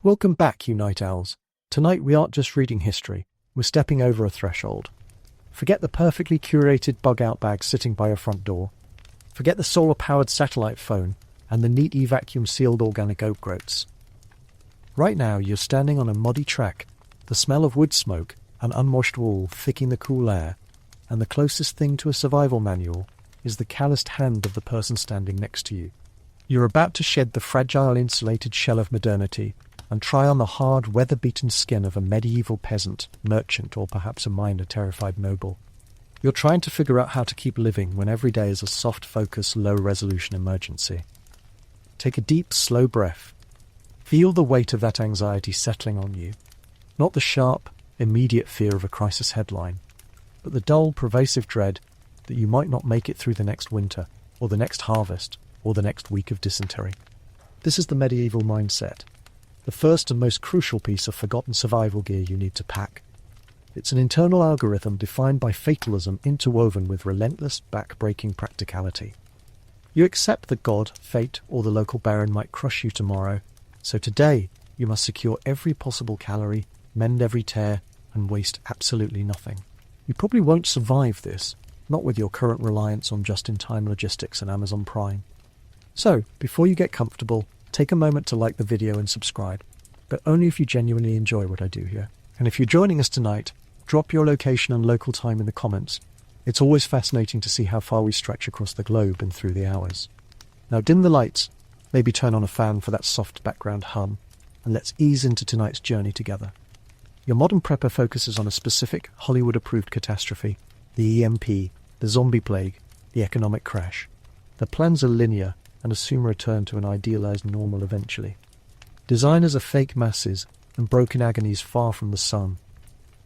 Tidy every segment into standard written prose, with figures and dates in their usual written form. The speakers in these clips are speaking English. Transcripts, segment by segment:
Welcome back, you night owls. Tonight we aren't just reading history, we're stepping over a threshold. Forget the perfectly curated bug-out bag sitting by your front door. Forget the solar-powered satellite phone and the neatly vacuum-sealed organic oak groats. Right now you're standing on a muddy track, the smell of wood smoke and unwashed wool thickening the cool air, and the closest thing to a survival manual is the calloused hand of the person standing next to you. You're about to shed the fragile insulated shell of modernity and try on the hard, weather-beaten skin of a medieval peasant, merchant, or perhaps a miner terrified noble. You're trying to figure out how to keep living when every day is a soft-focus, low-resolution emergency. Take a deep, slow breath. Feel the weight of that anxiety settling on you. Not the sharp, immediate fear of a crisis headline, but the dull, pervasive dread that you might not make it through the next winter, or the next harvest, or the next week of dysentery. This is the medieval mindset. The first and most crucial piece of forgotten survival gear you need to pack. It's an internal algorithm defined by fatalism interwoven with relentless, back-breaking practicality. You accept that God, fate, or the local baron might crush you tomorrow, so today you must secure every possible calorie, mend every tear, and waste absolutely nothing. You probably won't survive this, not with your current reliance on just-in-time logistics and Amazon Prime. So, before you get comfortable, take a moment to like the video and subscribe, but only if you genuinely enjoy what I do here. And if you're joining us tonight, drop your location and local time in the comments. It's always fascinating to see how far we stretch across the globe and through the hours. Now dim the lights, maybe turn on a fan for that soft background hum, and let's ease into tonight's journey together. Your modern prepper focuses on a specific Hollywood-approved catastrophe, the EMP, the zombie plague, the economic crash. The plans are linear and assume a return to an idealized normal eventually. Designers are fake masses and broken agonies far from the sun.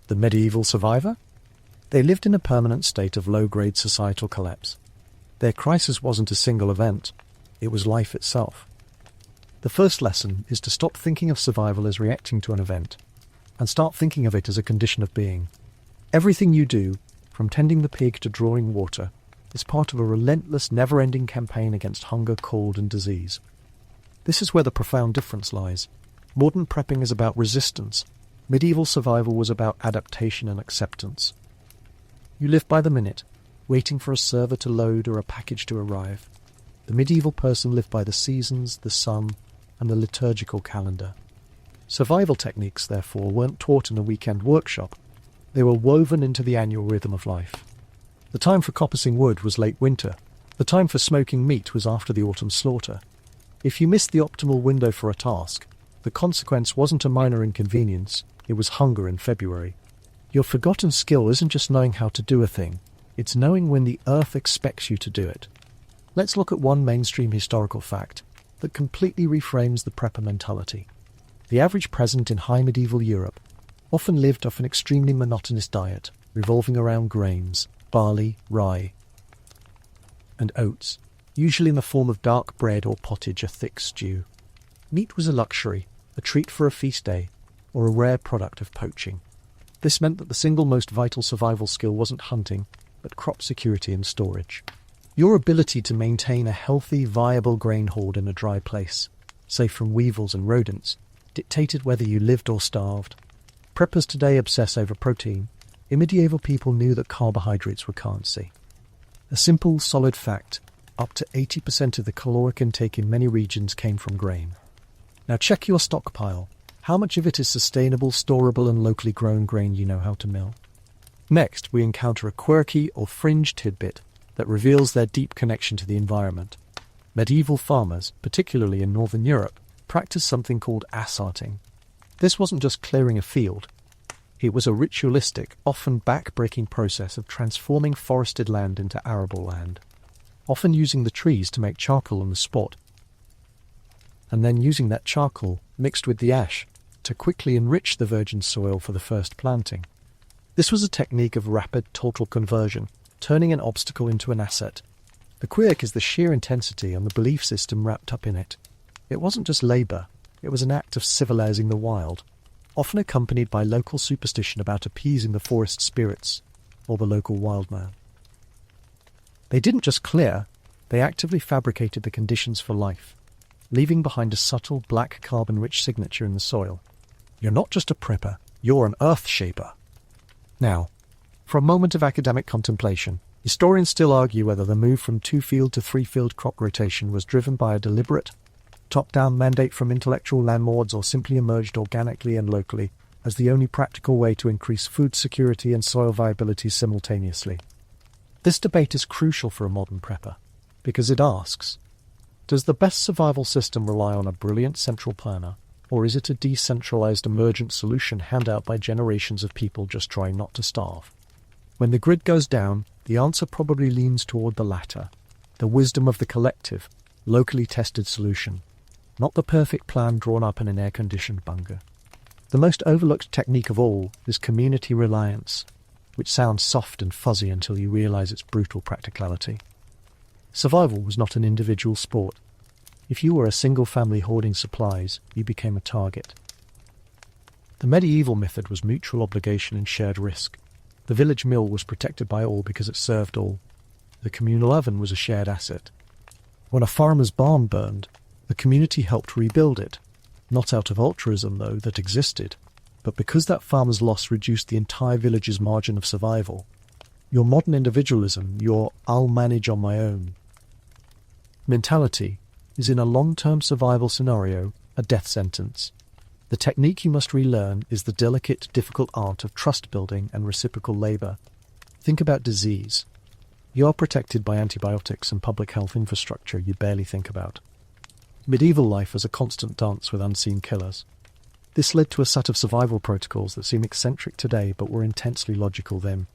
The medieval survivor? They lived in a permanent state of low-grade societal collapse. Their crisis wasn't a single event, it was life itself. The first lesson is to stop thinking of survival as reacting to an event, and start thinking of it as a condition of being. Everything you do, from tending the pig to drawing water, is part of a relentless, never-ending campaign against hunger, cold, and disease. This is where the profound difference lies. Modern prepping is about resistance. Medieval survival was about adaptation and acceptance. You live by the minute, waiting for a server to load or a package to arrive. The medieval person lived by the seasons, the sun, and the liturgical calendar. Survival techniques, therefore, weren't taught in a weekend workshop. They were woven into the annual rhythm of life. The time for coppicing wood was late winter. The time for smoking meat was after the autumn slaughter. If you missed the optimal window for a task, the consequence wasn't a minor inconvenience, it was hunger in February. Your forgotten skill isn't just knowing how to do a thing, it's knowing when the earth expects you to do it. Let's look at one mainstream historical fact that completely reframes the prepper mentality. The average peasant in high medieval Europe often lived off an extremely monotonous diet, revolving around grains, barley, rye, and oats, usually in the form of dark bread or pottage, a thick stew. Meat was a luxury, a treat for a feast day, or a rare product of poaching. This meant that the single most vital survival skill wasn't hunting, but crop security and storage. Your ability to maintain a healthy, viable grain hoard in a dry place, safe from weevils and rodents, dictated whether you lived or starved. Preppers today obsess over protein. In medieval people knew that carbohydrates were currency. A simple, solid fact, up to 80% of the caloric intake in many regions came from grain. Now check your stockpile. How much of it is sustainable, storable and locally grown grain you know how to mill? Next, we encounter a quirky or fringe tidbit that reveals their deep connection to the environment. Medieval farmers, particularly in Northern Europe, practiced something called assarting. This wasn't just clearing a field. It was a ritualistic, often back-breaking process of transforming forested land into arable land, often using the trees to make charcoal on the spot, and then using that charcoal mixed with the ash to quickly enrich the virgin soil for the first planting. This was a technique of rapid total conversion, turning an obstacle into an asset. The quirk is the sheer intensity and the belief system wrapped up in it. It wasn't just labour, it was an act of civilizing the wild, often accompanied by local superstition about appeasing the forest spirits or the local wild man. They didn't just clear, they actively fabricated the conditions for life. leaving behind a subtle black carbon-rich signature in the soil. You're not just a prepper, you're an earth shaper. Now, for a moment of academic contemplation, historians still argue whether the move from two-field to three-field crop rotation was driven by a deliberate, top-down mandate from intellectual landlords or simply emerged organically and locally as the only practical way to increase food security and soil viability simultaneously. This debate is crucial for a modern prepper, because it asks, does the best survival system rely on a brilliant central planner, or is it a decentralized emergent solution handed out by generations of people just trying not to starve? When the grid goes down, the answer probably leans toward the latter, the wisdom of the collective, locally tested solution, not the perfect plan drawn up in an air-conditioned bunker. The most overlooked technique of all is community reliance, which sounds soft and fuzzy until you realize its brutal practicality. Survival was not an individual sport. If you were a single family hoarding supplies, you became a target. The medieval method was mutual obligation and shared risk. The village mill was protected by all because it served all. The communal oven was a shared asset. When a farmer's barn burned, the community helped rebuild it, not out of altruism, though, that existed, but because that farmer's loss reduced the entire village's margin of survival. Your modern individualism, your "I'll manage on my own" mentality, is in a long-term survival scenario a death sentence. The technique you must relearn is the delicate, difficult art of trust-building and reciprocal labour. Think about disease. You are protected by antibiotics and public health infrastructure you barely think about. Medieval life was a constant dance with unseen killers. This led to a set of survival protocols that seem eccentric today but were intensely logical then.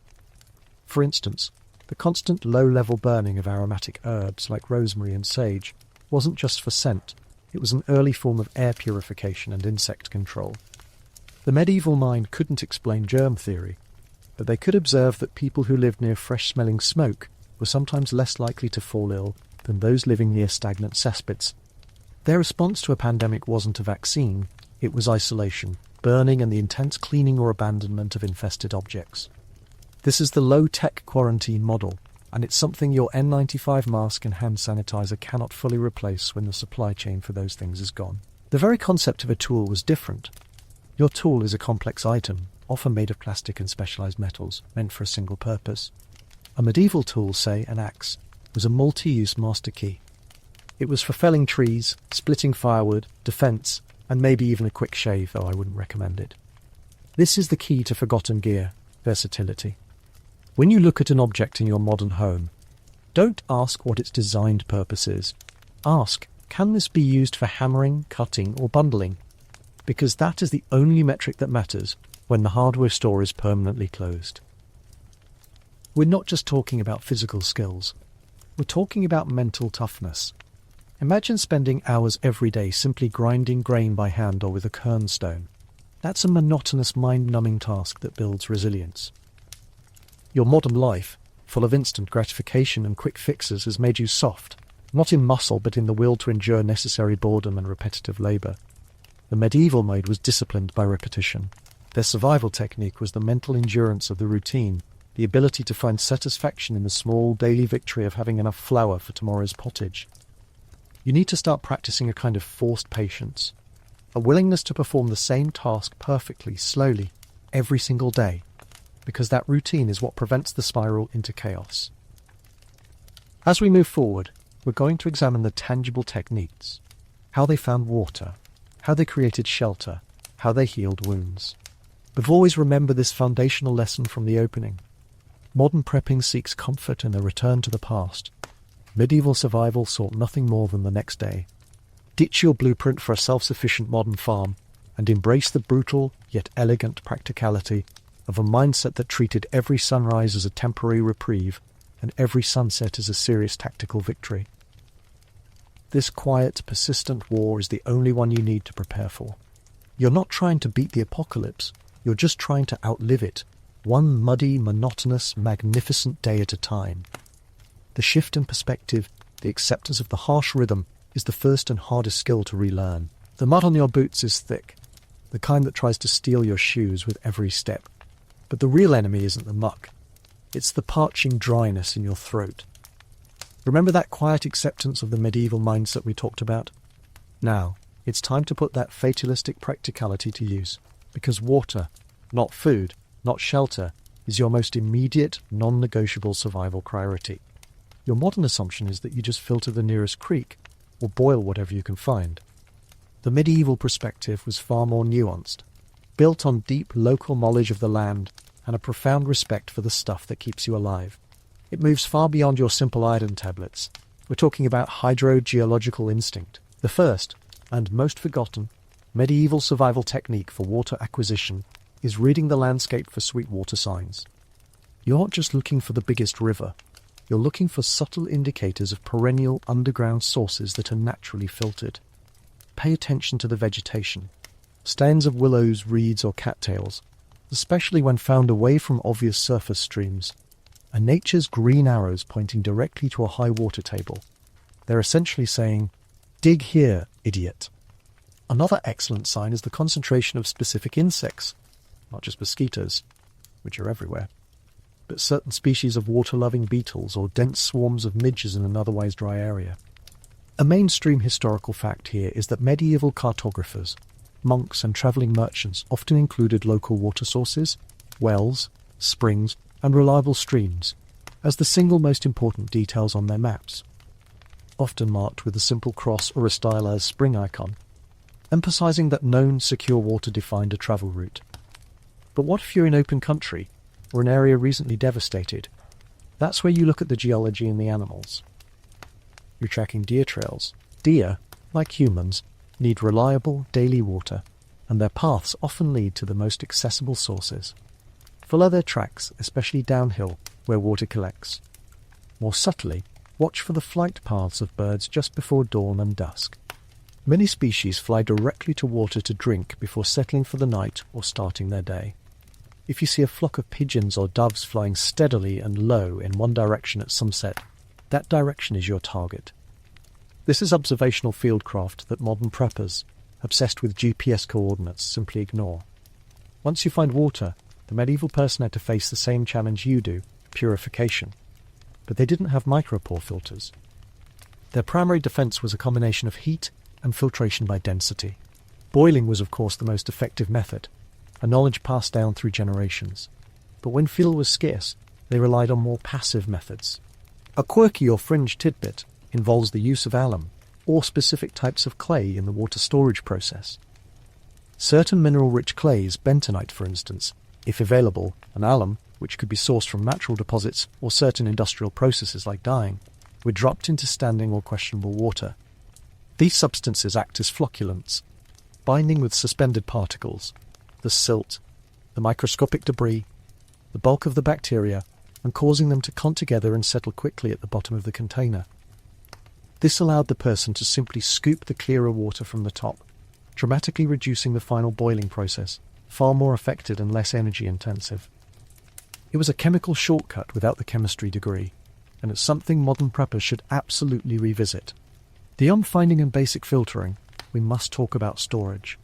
For instance, the constant low-level burning of aromatic herbs like rosemary and sage wasn't just for scent, it was an early form of air purification and insect control. The medieval mind couldn't explain germ theory, but they could observe that people who lived near fresh-smelling smoke were sometimes less likely to fall ill than those living near stagnant cesspits. Their response to a pandemic wasn't a vaccine, it was isolation, burning and the intense cleaning or abandonment of infested objects. This is the low-tech quarantine model, and it's something your N95 mask and hand sanitizer cannot fully replace when the supply chain for those things is gone. The very concept of a tool was different. Your tool is a complex item, often made of plastic and specialized metals, meant for a single purpose. A medieval tool, say an axe, was a multi-use master key. It was for felling trees, splitting firewood, defense, and maybe even a quick shave, though I wouldn't recommend it. This is the key to forgotten gear, versatility. When you look at an object in your modern home, don't ask what its designed purpose is. Ask, can this be used for hammering, cutting, or bundling? Because that is the only metric that matters when the hardware store is permanently closed. We're not just talking about physical skills. We're talking about mental toughness. Imagine spending hours every day simply grinding grain by hand or with a kernstone. That's a monotonous, mind-numbing task that builds resilience. Your modern life, full of instant gratification and quick fixes, has made you soft, not in muscle but in the will to endure necessary boredom and repetitive labour. The medieval mode was disciplined by repetition. Their survival technique was the mental endurance of the routine, the ability to find satisfaction in the small daily victory of having enough flour for tomorrow's pottage. You need to start practicing a kind of forced patience, a willingness to perform the same task perfectly, slowly, every single day, because that routine is what prevents the spiral into chaos. As we move forward, we're going to examine the tangible techniques, how they found water, how they created shelter, how they healed wounds. But always remember this foundational lesson from the opening. Modern prepping seeks comfort in a return to the past. Medieval survival sought nothing more than the next day. Ditch your blueprint for a self-sufficient modern farm and embrace the brutal yet elegant practicality of a mindset that treated every sunrise as a temporary reprieve and every sunset as a serious tactical victory. This quiet, persistent war is the only one you need to prepare for. You're not trying to beat the apocalypse, you're just trying to outlive it, one muddy, monotonous, magnificent day at a time. The shift in perspective, the acceptance of the harsh rhythm, is the first and hardest skill to relearn. The mud on your boots is thick, the kind that tries to steal your shoes with every step. But the real enemy isn't the muck, it's the parching dryness in your throat. Remember that quiet acceptance of the medieval mindset we talked about? Now, it's time to put that fatalistic practicality to use, because water, not food, not shelter, is your most immediate, non-negotiable survival priority. Your modern assumption is that you just filter the nearest creek, or boil whatever you can find. The medieval perspective was far more nuanced, built on deep local knowledge of the land and a profound respect for the stuff that keeps you alive. It moves far beyond your simple iron tablets. We're talking about hydrogeological instinct, the first, and most forgotten, medieval survival technique for water acquisition is reading the landscape for sweet water signs. You're not just looking for the biggest river, you're looking for subtle indicators of perennial underground sources that are naturally filtered. Pay attention to the vegetation. Stands of willows, reeds or cattails, especially when found away from obvious surface streams, are nature's green arrows pointing directly to a high water table. They're essentially saying, "Dig here, idiot." Another excellent sign is the concentration of specific insects, not just mosquitoes, which are everywhere, but certain species of water-loving beetles or dense swarms of midges in an otherwise dry area. A mainstream historical fact here is that medieval cartographers, monks and travelling merchants often included local water sources, wells, springs and reliable streams as the single most important details on their maps, often marked with a simple cross or a stylized spring icon, emphasizing that known secure water defined a travel route. But what if you're in open country or an area recently devastated? That's where you look at the geology and the animals. You're tracking deer trails. Deer, like humans, need reliable daily water, and their paths often lead to the most accessible sources. Follow their tracks, especially downhill, where water collects. More subtly, watch for the flight paths of birds just before dawn and dusk. Many species fly directly to water to drink before settling for the night or starting their day. If you see a flock of pigeons or doves flying steadily and low in one direction at sunset, that direction is your target. This is observational fieldcraft that modern preppers, obsessed with GPS coordinates, simply ignore. Once you find water, the medieval person had to face the same challenge you do, purification. But they didn't have micropore filters. Their primary defense was a combination of heat and filtration by density. Boiling was of course the most effective method, a knowledge passed down through generations. But when fuel was scarce, they relied on more passive methods. A quirky or fringe tidbit involves the use of alum, or specific types of clay in the water storage process. Certain mineral-rich clays, bentonite for instance, if available, and alum, which could be sourced from natural deposits or certain industrial processes like dyeing, were dropped into standing or questionable water. These substances act as flocculants, binding with suspended particles, the silt, the microscopic debris, the bulk of the bacteria, and causing them to clump together and settle quickly at the bottom of the container. This allowed the person to simply scoop the clearer water from the top, dramatically reducing the final boiling process, far more effective and less energy intensive. It was a chemical shortcut without the chemistry degree, and it's something modern preppers should absolutely revisit. Beyond finding and basic filtering, we must talk about storage.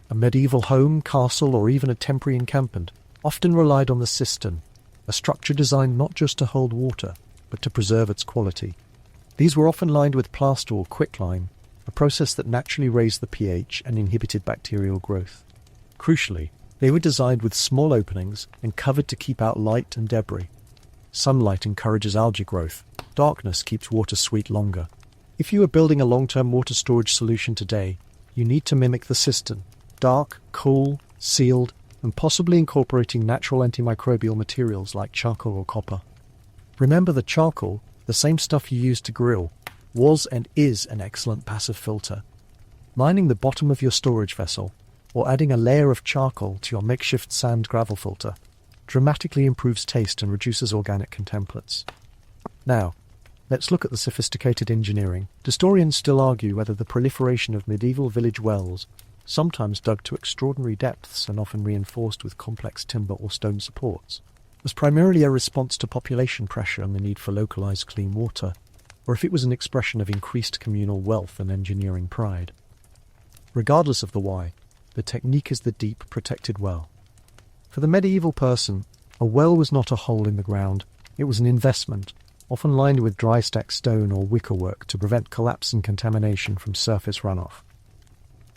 A medieval home, castle, or even a temporary encampment often relied on the cistern, a structure designed not just to hold water, but to preserve its quality. These were often lined with plaster or quicklime, a process that naturally raised the pH and inhibited bacterial growth. Crucially, they were designed with small openings and covered to keep out light and debris. Sunlight encourages algae growth. Darkness keeps water sweet longer. If you are building a long-term water storage solution today, you need to mimic the cistern. Dark, cool, sealed, and possibly incorporating natural antimicrobial materials like charcoal or copper. Remember that charcoal, the same stuff you use to grill, was and is an excellent passive filter. Lining the bottom of your storage vessel, or adding a layer of charcoal to your makeshift sand gravel filter, dramatically improves taste and reduces organic contaminants. Now, let's look at the sophisticated engineering. Historians still argue whether the proliferation of medieval village wells, sometimes dug to extraordinary depths and often reinforced with complex timber or stone supports, was primarily a response to population pressure and the need for localized clean water, or if it was an expression of increased communal wealth and engineering pride. Regardless of the why, the technique is the deep, protected well. For the medieval person, a well was not a hole in the ground, it was an investment, often lined with dry stacked stone or wickerwork to prevent collapse and contamination from surface runoff.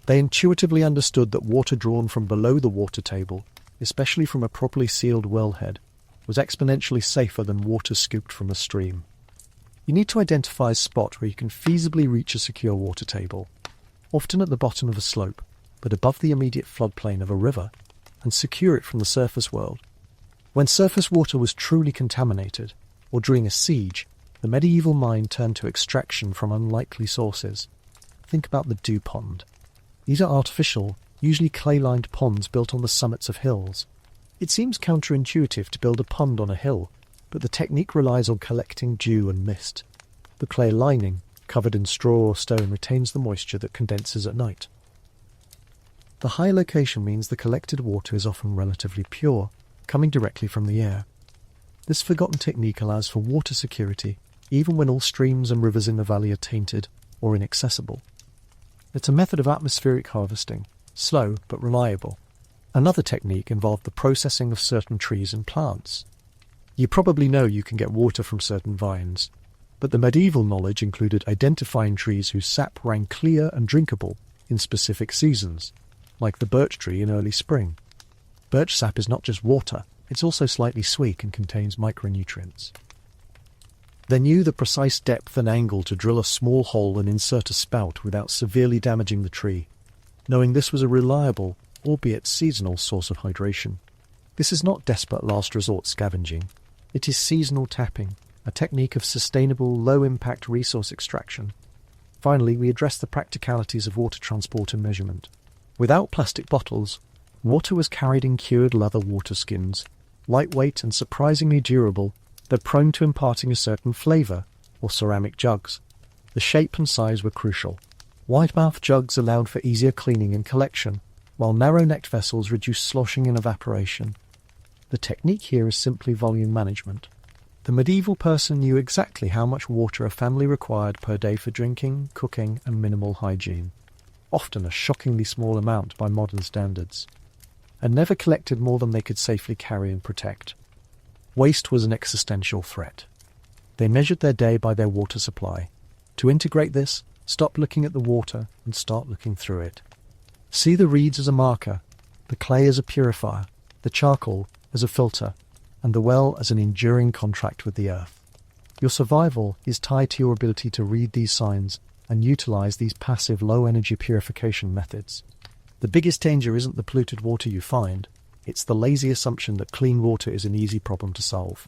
They intuitively understood that water drawn from below the water table, especially from a properly sealed wellhead, was exponentially safer than water scooped from a stream. You need to identify a spot where you can feasibly reach a secure water table, often at the bottom of a slope, but above the immediate floodplain of a river, and secure it from the surface world. When surface water was truly contaminated, or during a siege, the medieval mind turned to extraction from unlikely sources. Think about the dew pond. These are artificial, usually clay-lined ponds built on the summits of hills. It seems counterintuitive to build a pond on a hill, but the technique relies on collecting dew and mist. The clay lining, covered in straw or stone, retains the moisture that condenses at night. The high location means the collected water is often relatively pure, coming directly from the air. This forgotten technique allows for water security, even when all streams and rivers in the valley are tainted or inaccessible. It's a method of atmospheric harvesting, slow but reliable. Another technique involved the processing of certain trees and plants. You probably know you can get water from certain vines, but the medieval knowledge included identifying trees whose sap ran clear and drinkable in specific seasons, like the birch tree in early spring. Birch sap is not just water, it's also slightly sweet and contains micronutrients. They knew the precise depth and angle to drill a small hole and insert a spout without severely damaging the tree, knowing this was a reliable, albeit seasonal, source of hydration. This is not desperate last resort scavenging. It is seasonal tapping, a technique of sustainable, low-impact resource extraction. Finally, we address the practicalities of water transport and measurement. Without plastic bottles, water was carried in cured leather water skins, lightweight and surprisingly durable, though prone to imparting a certain flavour, or ceramic jugs. The shape and size were crucial. Wide-mouthed jugs allowed for easier cleaning and collection, while narrow-necked vessels reduced sloshing and evaporation. The technique here is simply volume management. The medieval person knew exactly how much water a family required per day for drinking, cooking, and minimal hygiene, often a shockingly small amount by modern standards, and never collected more than they could safely carry and protect. Waste was an existential threat. They measured their day by their water supply. To integrate this, stop looking at the water and start looking through it. See the reeds as a marker, the clay as a purifier, the charcoal as a filter, and the well as an enduring contract with the earth. Your survival is tied to your ability to read these signs and utilize these passive low-energy purification methods. The biggest danger isn't the polluted water you find, it's the lazy assumption that clean water is an easy problem to solve.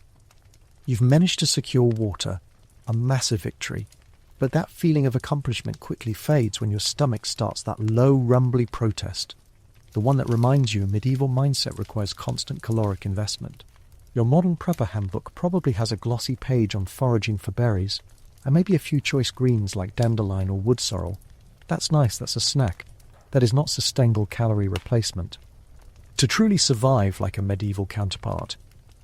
You've managed to secure water, a massive victory, but that feeling of accomplishment quickly fades when your stomach starts that low, rumbly protest, the one that reminds you a medieval mindset requires constant caloric investment. Your modern prepper handbook probably has a glossy page on foraging for berries, and maybe a few choice greens like dandelion or wood sorrel. That's nice, that's a snack. That is not sustainable calorie replacement. To truly survive like a medieval counterpart,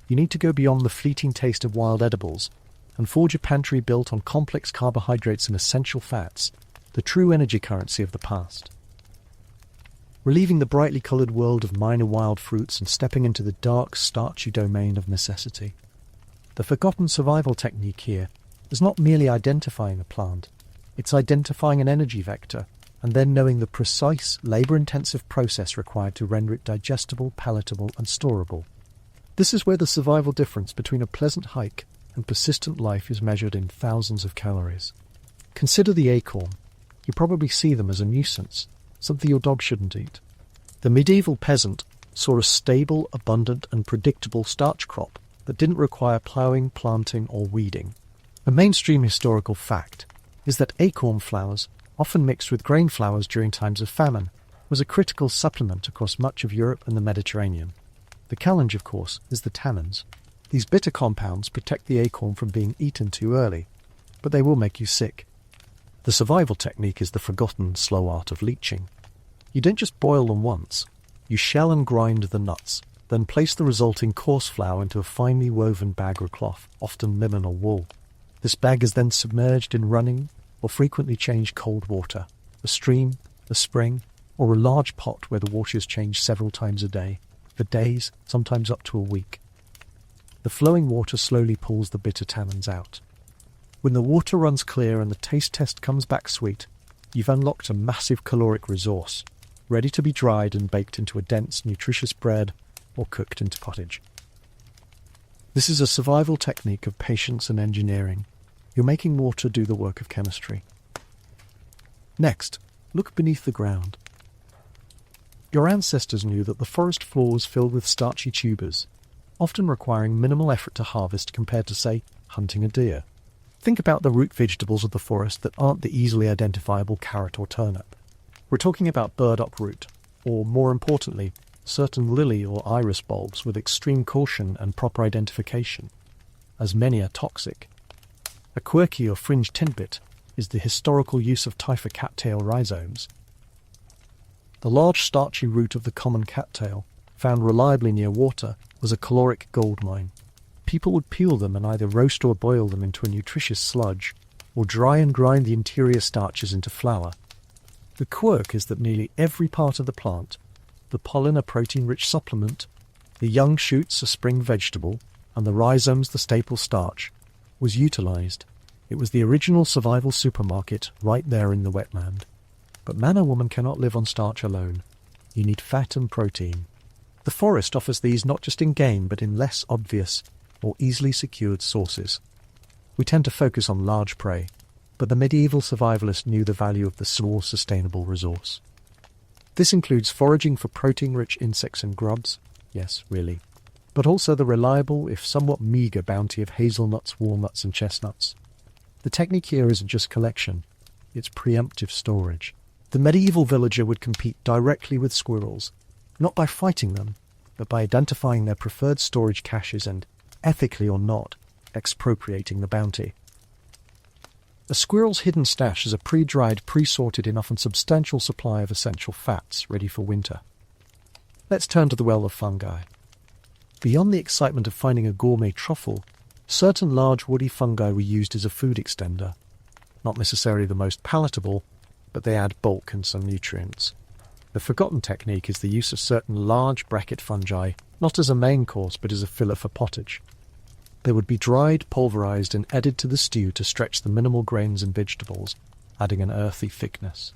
you need to go beyond the fleeting taste of wild edibles and forge a pantry built on complex carbohydrates and essential fats, the true energy currency of the past. Relieving the brightly coloured world of minor wild fruits and stepping into the dark, starchy domain of necessity. The forgotten survival technique here is not merely identifying a plant, it's identifying an energy vector and then knowing the precise, labour-intensive process required to render it digestible, palatable and storable. This is where the survival difference between a pleasant hike and persistent life is measured in thousands of calories. Consider the acorn. You probably see them as a nuisance, something your dog shouldn't eat. The medieval peasant saw a stable, abundant and predictable starch crop that didn't require ploughing, planting or weeding. A mainstream historical fact is that acorn flours, often mixed with grain flours during times of famine, was a critical supplement across much of Europe and the Mediterranean. The challenge, of course, is the tannins. These bitter compounds protect the acorn from being eaten too early, but they will make you sick. The survival technique is the forgotten slow art of leaching. You don't just boil them once. You shell and grind the nuts, then place the resulting coarse flour into a finely woven bag or cloth, often linen or wool. This bag is then submerged in running or frequently changed cold water, a stream, a spring, or a large pot where the water is changed several times a day, for days, sometimes up to a week. The flowing water slowly pulls the bitter tannins out. When the water runs clear and the taste test comes back sweet, you've unlocked a massive caloric resource, ready to be dried and baked into a dense, nutritious bread or cooked into pottage. This is a survival technique of patience and engineering. You're making water do the work of chemistry. Next, look beneath the ground. Your ancestors knew that the forest floor was filled with starchy tubers, often requiring minimal effort to harvest compared to, say, hunting a deer. Think about the root vegetables of the forest that aren't the easily identifiable carrot or turnip. We're talking about burdock root, or more importantly, certain lily or iris bulbs with extreme caution and proper identification, as many are toxic. A quirky or fringed tinbit is the historical use of Typha cattail rhizomes. The large starchy root of the common cattail, found reliably near water, was a caloric gold mine. People would peel them and either roast or boil them into a nutritious sludge, or dry and grind the interior starches into flour. The quirk is that nearly every part of the plant, the pollen a protein-rich supplement, the young shoots a spring vegetable, and the rhizomes the staple starch, was utilised. It was the original survival supermarket right there in the wetland. But man or woman cannot live on starch alone. You need fat and protein. The forest offers these not just in game, but in less obvious or easily secured sources. We tend to focus on large prey, but the medieval survivalist knew the value of the small, sustainable resource. This includes foraging for protein-rich insects and grubs, yes, really, but also the reliable, if somewhat meagre, bounty of hazelnuts, walnuts, and chestnuts. The technique here isn't just collection, it's preemptive storage. The medieval villager would compete directly with squirrels, not by fighting them, but by identifying their preferred storage caches and, ethically or not, expropriating the bounty. A squirrel's hidden stash is a pre-dried, pre-sorted and often substantial supply of essential fats ready for winter. Let's turn to the well of fungi. Beyond the excitement of finding a gourmet truffle, certain large woody fungi were used as a food extender. Not necessarily the most palatable, but they add bulk and some nutrients. The forgotten technique is the use of certain large bracket fungi, not as a main course but as a filler for pottage. They would be dried, pulverized and added to the stew to stretch the minimal grains and vegetables, adding an earthy thickness.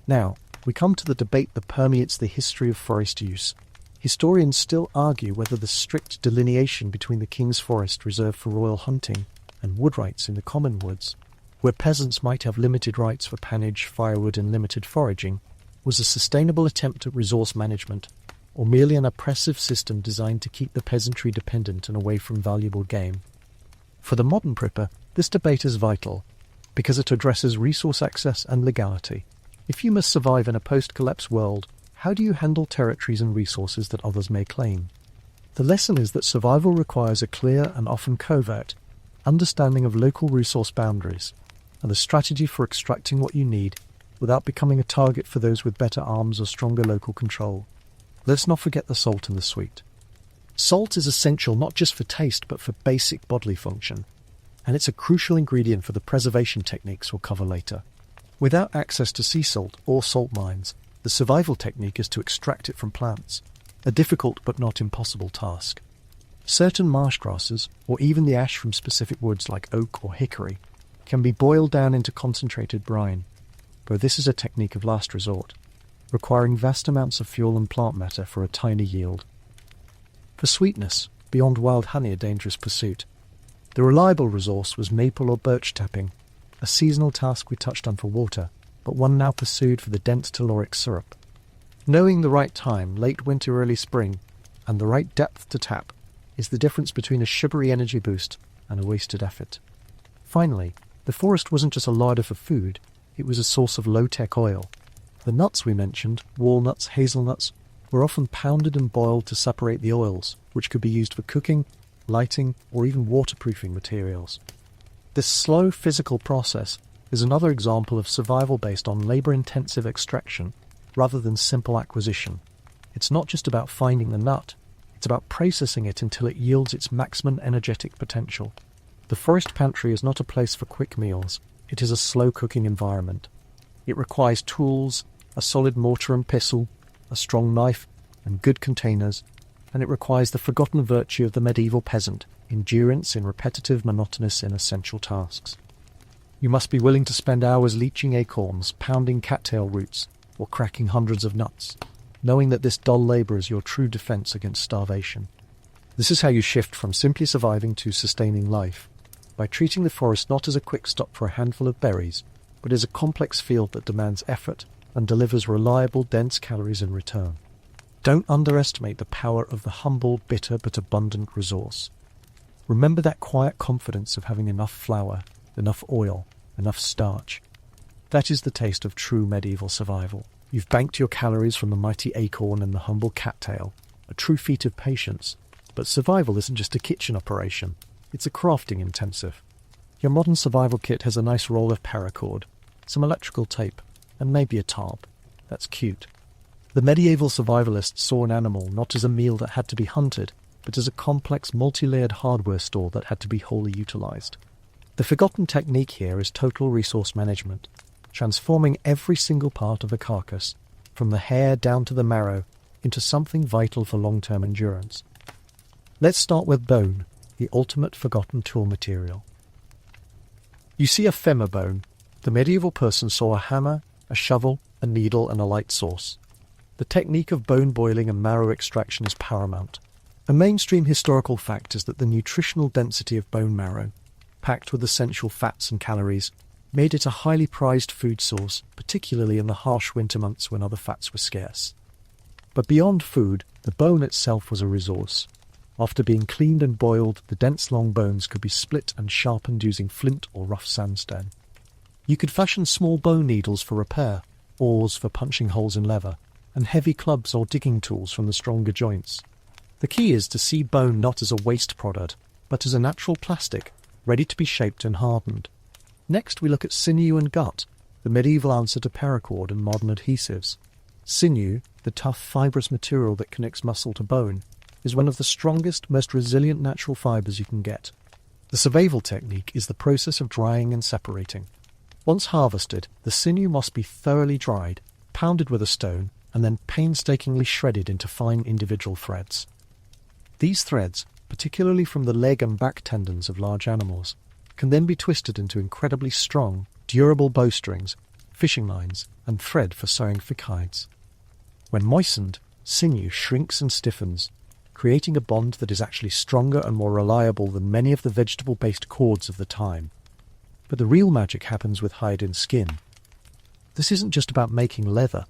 Now, we come to the debate that permeates the history of forest use. Historians still argue whether the strict delineation between the king's forest reserved for royal hunting and wood rights in the common woods, where peasants might have limited rights for pannage, firewood and limited foraging, was a sustainable attempt at resource management, or merely an oppressive system designed to keep the peasantry dependent and away from valuable game. For the modern prepper, this debate is vital, because it addresses resource access and legality. If you must survive in a post-collapse world, how do you handle territories and resources that others may claim? The lesson is that survival requires a clear and often covert understanding of local resource boundaries, and a strategy for extracting what you need without becoming a target for those with better arms or stronger local control. Let's not forget the salt and the sweet. Salt is essential not just for taste but for basic bodily function, and it's a crucial ingredient for the preservation techniques we'll cover later. Without access to sea salt or salt mines, the survival technique is to extract it from plants, a difficult but not impossible task. Certain marsh grasses, or even the ash from specific woods like oak or hickory, can be boiled down into concentrated brine, but this is a technique of last resort, requiring vast amounts of fuel and plant matter for a tiny yield. For sweetness, beyond wild honey a dangerous pursuit, the reliable resource was maple or birch tapping, a seasonal task we touched on for water, but one now pursued for the dense telluric syrup. Knowing the right time, late winter, early spring, and the right depth to tap, is the difference between a sugary energy boost and a wasted effort. Finally, the forest wasn't just a larder for food, it was a source of low-tech oil. The nuts we mentioned, walnuts, hazelnuts, were often pounded and boiled to separate the oils, which could be used for cooking, lighting, or even waterproofing materials. This slow physical process is another example of survival based on labor-intensive extraction rather than simple acquisition. It's not just about finding the nut, it's about processing it until it yields its maximum energetic potential. The forest pantry is not a place for quick meals, it is a slow-cooking environment. It requires tools, a solid mortar and pestle, a strong knife, and good containers, and it requires the forgotten virtue of the medieval peasant, endurance in repetitive, monotonous, and essential tasks. You must be willing to spend hours leaching acorns, pounding cattail roots, or cracking hundreds of nuts, knowing that this dull labor is your true defense against starvation. This is how you shift from simply surviving to sustaining life, by treating the forest not as a quick stop for a handful of berries, but as a complex field that demands effort and delivers reliable, dense calories in return. Don't underestimate the power of the humble, bitter but abundant resource. Remember that quiet confidence of having enough flour, enough oil, enough starch. That is the taste of true medieval survival. You've banked your calories from the mighty acorn and the humble cattail, a true feat of patience. But survival isn't just a kitchen operation, it's a crafting intensive. Your modern survival kit has a nice roll of paracord, some electrical tape, and maybe a tarp. That's cute. The medieval survivalists saw an animal not as a meal that had to be hunted, but as a complex, multi-layered hardware store that had to be wholly utilized. The forgotten technique here is total resource management, transforming every single part of a carcass, from the hair down to the marrow, into something vital for long-term endurance. Let's start with bone, the ultimate forgotten tool material. You see a femur bone. The medieval person saw a hammer, a shovel, a needle, and a light source. The technique of bone boiling and marrow extraction is paramount. A mainstream historical fact is that the nutritional density of bone marrow, packed with essential fats and calories, made it a highly prized food source, particularly in the harsh winter months when other fats were scarce. But beyond food, the bone itself was a resource. After being cleaned and boiled, the dense long bones could be split and sharpened using flint or rough sandstone. You could fashion small bone needles for repair, oars for punching holes in leather, and heavy clubs or digging tools from the stronger joints. The key is to see bone not as a waste product, but as a natural plastic, ready to be shaped and hardened. Next we look at sinew and gut, the medieval answer to paracord and modern adhesives. Sinew, the tough, fibrous material that connects muscle to bone, is one of the strongest, most resilient natural fibers you can get. The survival technique is the process of drying and separating. Once harvested, the sinew must be thoroughly dried, pounded with a stone, and then painstakingly shredded into fine individual threads. These threads, particularly from the leg and back tendons of large animals, can then be twisted into incredibly strong, durable bowstrings, fishing lines, and thread for sewing thick hides. When moistened, sinew shrinks and stiffens, creating a bond that is actually stronger and more reliable than many of the vegetable-based cords of the time. But the real magic happens with hide and skin. This isn't just about making leather.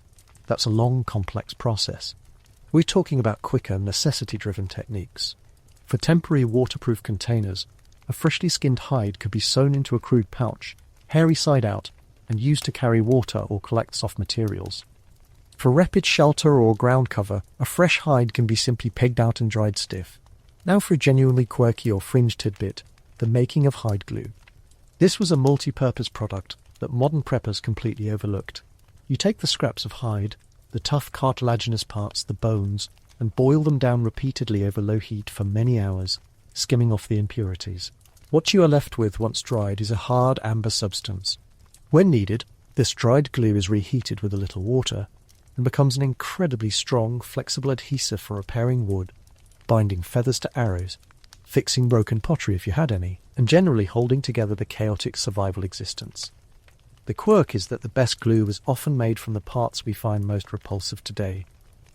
That's a long, complex process. We're talking about quicker, necessity-driven techniques. For temporary waterproof containers, a freshly skinned hide could be sewn into a crude pouch, hairy side out, and used to carry water or collect soft materials. For rapid shelter or ground cover, a fresh hide can be simply pegged out and dried stiff. Now for a genuinely quirky or fringe tidbit, the making of hide glue. This was a multi-purpose product that modern preppers completely overlooked. You take the scraps of hide, the tough cartilaginous parts, the bones, and boil them down repeatedly over low heat for many hours, skimming off the impurities. What you are left with once dried is a hard amber substance. When needed, this dried glue is reheated with a little water and becomes an incredibly strong, flexible adhesive for repairing wood, binding feathers to arrows, fixing broken pottery if you had any, and generally holding together the chaotic survival existence. The quirk is that the best glue is often made from the parts we find most repulsive today: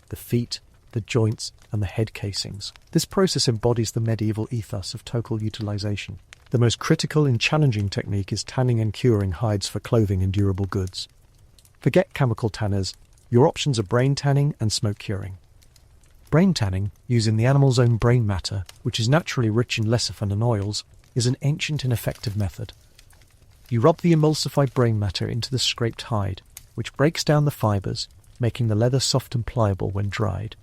the feet, the joints, and the head casings. This process embodies the medieval ethos of total utilization. The most critical and challenging technique is tanning and curing hides for clothing and durable goods. Forget chemical tanners. Your options are brain tanning and smoke curing. Brain tanning, using the animal's own brain matter, which is naturally rich in lecithin and oils, is an ancient and effective method. You rub the emulsified brain matter into the scraped hide, which breaks down the fibers, making the leather soft and pliable when dried.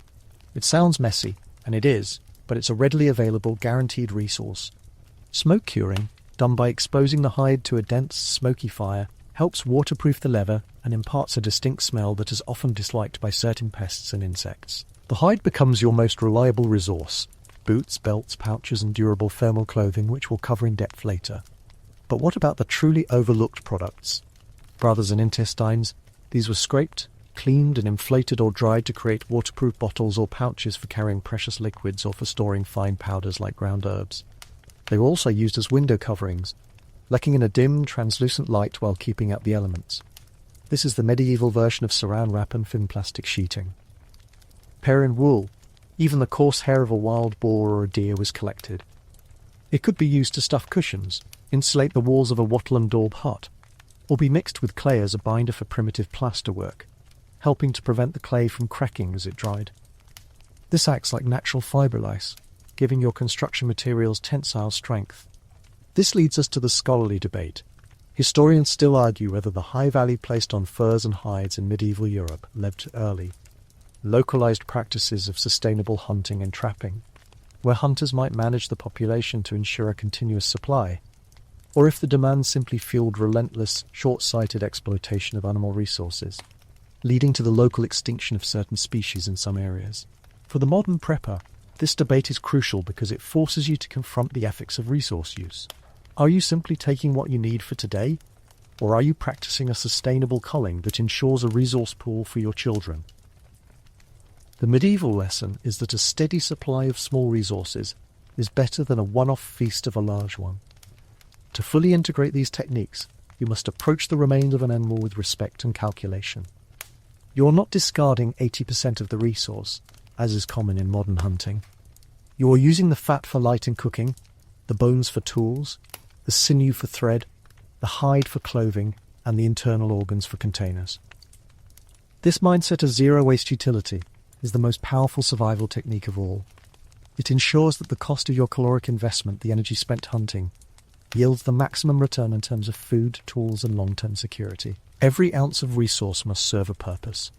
It sounds messy, and it is, but it's a readily available, guaranteed resource. Smoke curing, done by exposing the hide to a dense, smoky fire, helps waterproof the leather and imparts a distinct smell that is often disliked by certain pests and insects. The hide becomes your most reliable resource: boots, belts, pouches, and durable thermal clothing, which we'll cover in depth later. But what about the truly overlooked products? Brothers and intestines, these were scraped, cleaned, and inflated or dried to create waterproof bottles or pouches for carrying precious liquids or for storing fine powders like ground herbs. They were also used as window coverings, letting in a dim, translucent light while keeping out the elements. This is the medieval version of saran wrap and thin plastic sheeting. Hair and wool. Even the coarse hair of a wild boar or a deer was collected. It could be used to stuff cushions, insulate the walls of a wattle and daub hut, or be mixed with clay as a binder for primitive plasterwork, helping to prevent the clay from cracking as it dried. This acts like natural fibre lace, giving your construction materials tensile strength. This leads us to the scholarly debate. Historians still argue whether the high value placed on furs and hides in medieval Europe led to early, localized practices of sustainable hunting and trapping, where hunters might manage the population to ensure a continuous supply, or if the demand simply fueled relentless, short-sighted exploitation of animal resources, leading to the local extinction of certain species in some areas. For the modern prepper, this debate is crucial because it forces you to confront the ethics of resource use. Are you simply taking what you need for today, or are you practicing a sustainable culling that ensures a resource pool for your children? The medieval lesson is that a steady supply of small resources is better than a one-off feast of a large one. To fully integrate these techniques, you must approach the remains of an animal with respect and calculation. You're not discarding 80% of the resource, as is common in modern hunting. You are using the fat for light and cooking, the bones for tools, the sinew for thread, the hide for clothing, and the internal organs for containers. This mindset of zero-waste utility is the most powerful survival technique of all. It ensures that the cost of your caloric investment, the energy spent hunting, yields the maximum return in terms of food, tools, and long-term security. Every ounce of resource must serve a purpose,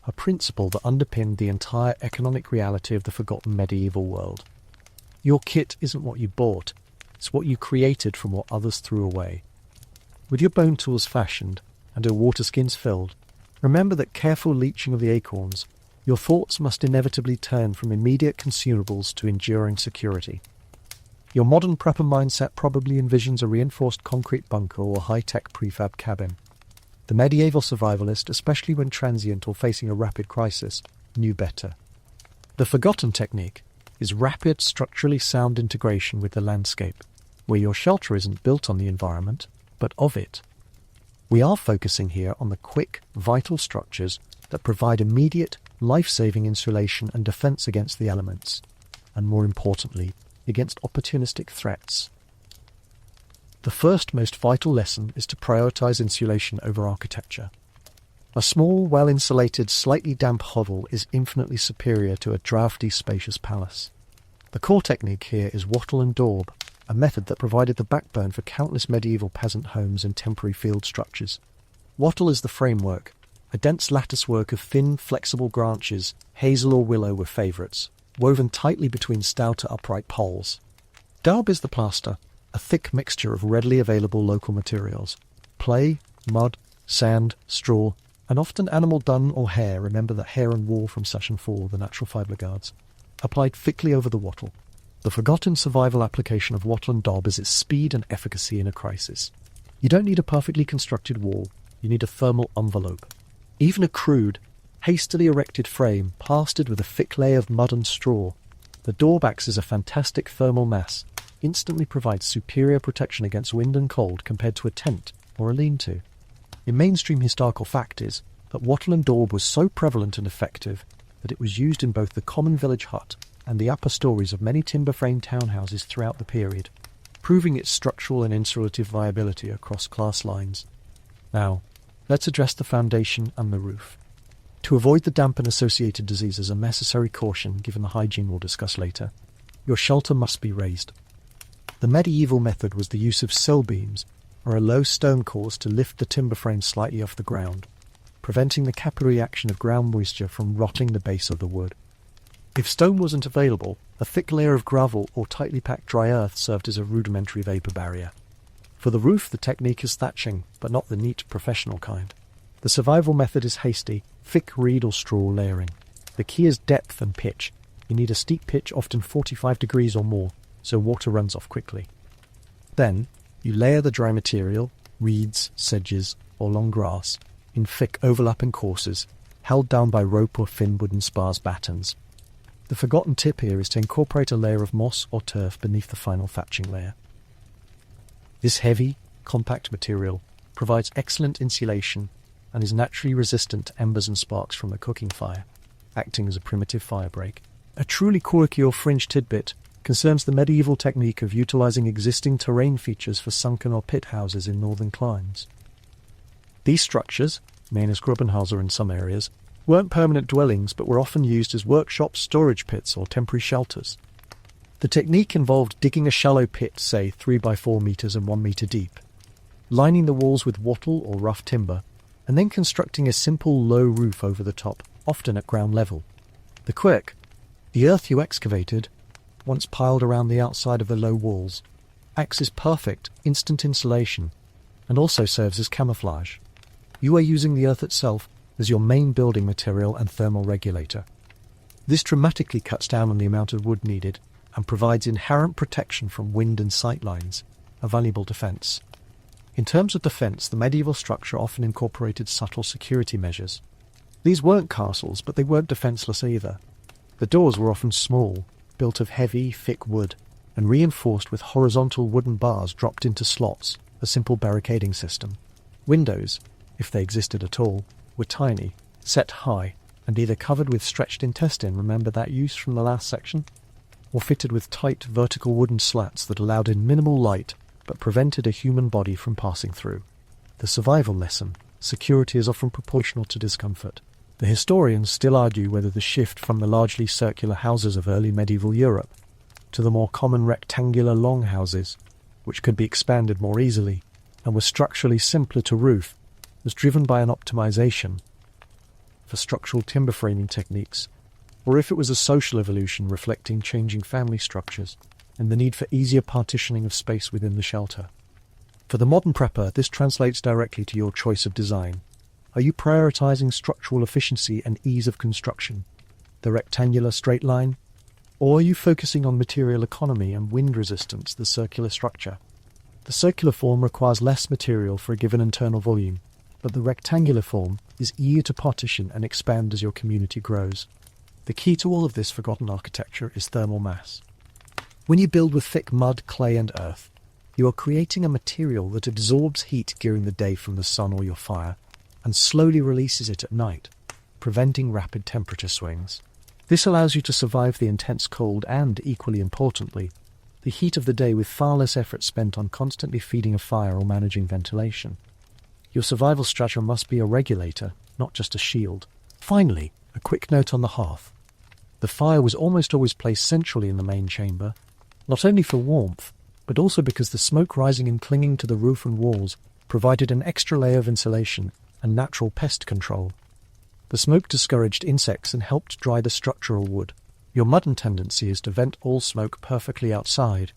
a principle that underpinned the entire economic reality of the forgotten medieval world. Your kit isn't what you bought, it's what you created from what others threw away. With your bone tools fashioned and your water skins filled, remember that careful leaching of the acorns, your thoughts must inevitably turn from immediate consumables to enduring security. Your modern prepper mindset probably envisions a reinforced concrete bunker or high-tech prefab cabin. The medieval survivalist, especially when transient or facing a rapid crisis, knew better. The forgotten technique is rapid, structurally sound integration with the landscape, where your shelter isn't built on the environment, but of it. We are focusing here on the quick, vital structures that provide immediate, life-saving insulation and defense against the elements, and more importantly, against opportunistic threats. The first most vital lesson is to prioritize insulation over architecture. A small, well-insulated, slightly damp hovel is infinitely superior to a draughty, spacious palace. The core technique here is wattle and daub, a method that provided the backbone for countless medieval peasant homes and temporary field structures. Wattle is the framework, a dense latticework of thin, flexible branches. Hazel or willow were favourites, woven tightly between stouter upright poles. Daub is the plaster, a thick mixture of readily available local materials. Clay, mud, sand, straw, and often animal dung or hair. Remember that hair and wool from Session 4, the natural fibre guards, applied thickly over the wattle. The forgotten survival application of wattle and daub is its speed and efficacy in a crisis. You don't need a perfectly constructed wall, you need a thermal envelope. Even a crude, hastily erected frame plastered with a thick layer of mud and straw, the daub acts as a fantastic thermal mass, instantly provides superior protection against wind and cold compared to a tent or a lean-to. A mainstream historical fact is that wattle and daub was so prevalent and effective that it was used in both the common village hut and the upper stories of many timber-framed townhouses throughout the period, proving its structural and insulative viability across class lines. Now, let's address the foundation and the roof. To avoid the damp and associated diseases, a necessary caution given the hygiene we'll discuss later, your shelter must be raised. The medieval method was the use of sill beams, or a low stone course to lift the timber frame slightly off the ground, preventing the capillary action of ground moisture from rotting the base of the wood. If stone wasn't available, a thick layer of gravel or tightly packed dry earth served as a rudimentary vapour barrier. For the roof, the technique is thatching, but not the neat professional kind. The survival method is hasty, thick reed or straw layering. The key is depth and pitch. You need a steep pitch, often 45 degrees or more, so water runs off quickly. Then, you layer the dry material, reeds, sedges, or long grass, in thick overlapping courses, held down by rope or thin wooden spars battens. The forgotten tip here is to incorporate a layer of moss or turf beneath the final thatching layer. This heavy, compact material, provides excellent insulation, and is naturally resistant to embers and sparks from a cooking fire, acting as a primitive fire break. A truly quirky or fringe tidbit concerns the medieval technique of utilizing existing terrain features for sunken or pit houses in northern climes. These structures, known as Grubenhäuser in some areas, weren't permanent dwellings but were often used as workshops, storage pits, or temporary shelters. The technique involved digging a shallow pit, say 3 by 4 meters and 1 meter deep, lining the walls with wattle or rough timber, and then constructing a simple low roof over the top, often at ground level. The quirk: the earth you excavated, once piled around the outside of the low walls, acts as perfect, instant insulation, and also serves as camouflage. You are using the earth itself as your main building material and thermal regulator. This dramatically cuts down on the amount of wood needed and provides inherent protection from wind and sight lines, a valuable defence. In terms of defence, the medieval structure often incorporated subtle security measures. These weren't castles, but they weren't defenceless either. The doors were often small, built of heavy, thick wood, and reinforced with horizontal wooden bars dropped into slots, a simple barricading system. Windows, if they existed at all, were tiny, set high, and either covered with stretched intestine, remember that use from the last section, or fitted with tight vertical wooden slats that allowed in minimal light but prevented a human body from passing through. The survival lesson: security is often proportional to discomfort. The historians still argue whether the shift from the largely circular houses of early medieval Europe to the more common rectangular longhouses, which could be expanded more easily and were structurally simpler to roof, was driven by an optimization for structural timber framing techniques, or if it was a social evolution reflecting changing family structures and the need for easier partitioning of space within the shelter. For the modern prepper, this translates directly to your choice of design. Are you prioritizing structural efficiency and ease of construction, the rectangular straight line, or are you focusing on material economy and wind resistance, the circular structure? The circular form requires less material for a given internal volume, but the rectangular form is easier to partition and expand as your community grows. The key to all of this forgotten architecture is thermal mass. When you build with thick mud, clay and earth, you are creating a material that absorbs heat during the day from the sun or your fire and slowly releases it at night, preventing rapid temperature swings. This allows you to survive the intense cold and, equally importantly, the heat of the day with far less effort spent on constantly feeding a fire or managing ventilation. Your survival structure must be a regulator, not just a shield. Finally, a quick note on the hearth. The fire was almost always placed centrally in the main chamber, not only for warmth, but also because the smoke rising and clinging to the roof and walls provided an extra layer of insulation and natural pest control. The smoke discouraged insects and helped dry the structural wood. Your modern tendency is to vent all smoke perfectly outside.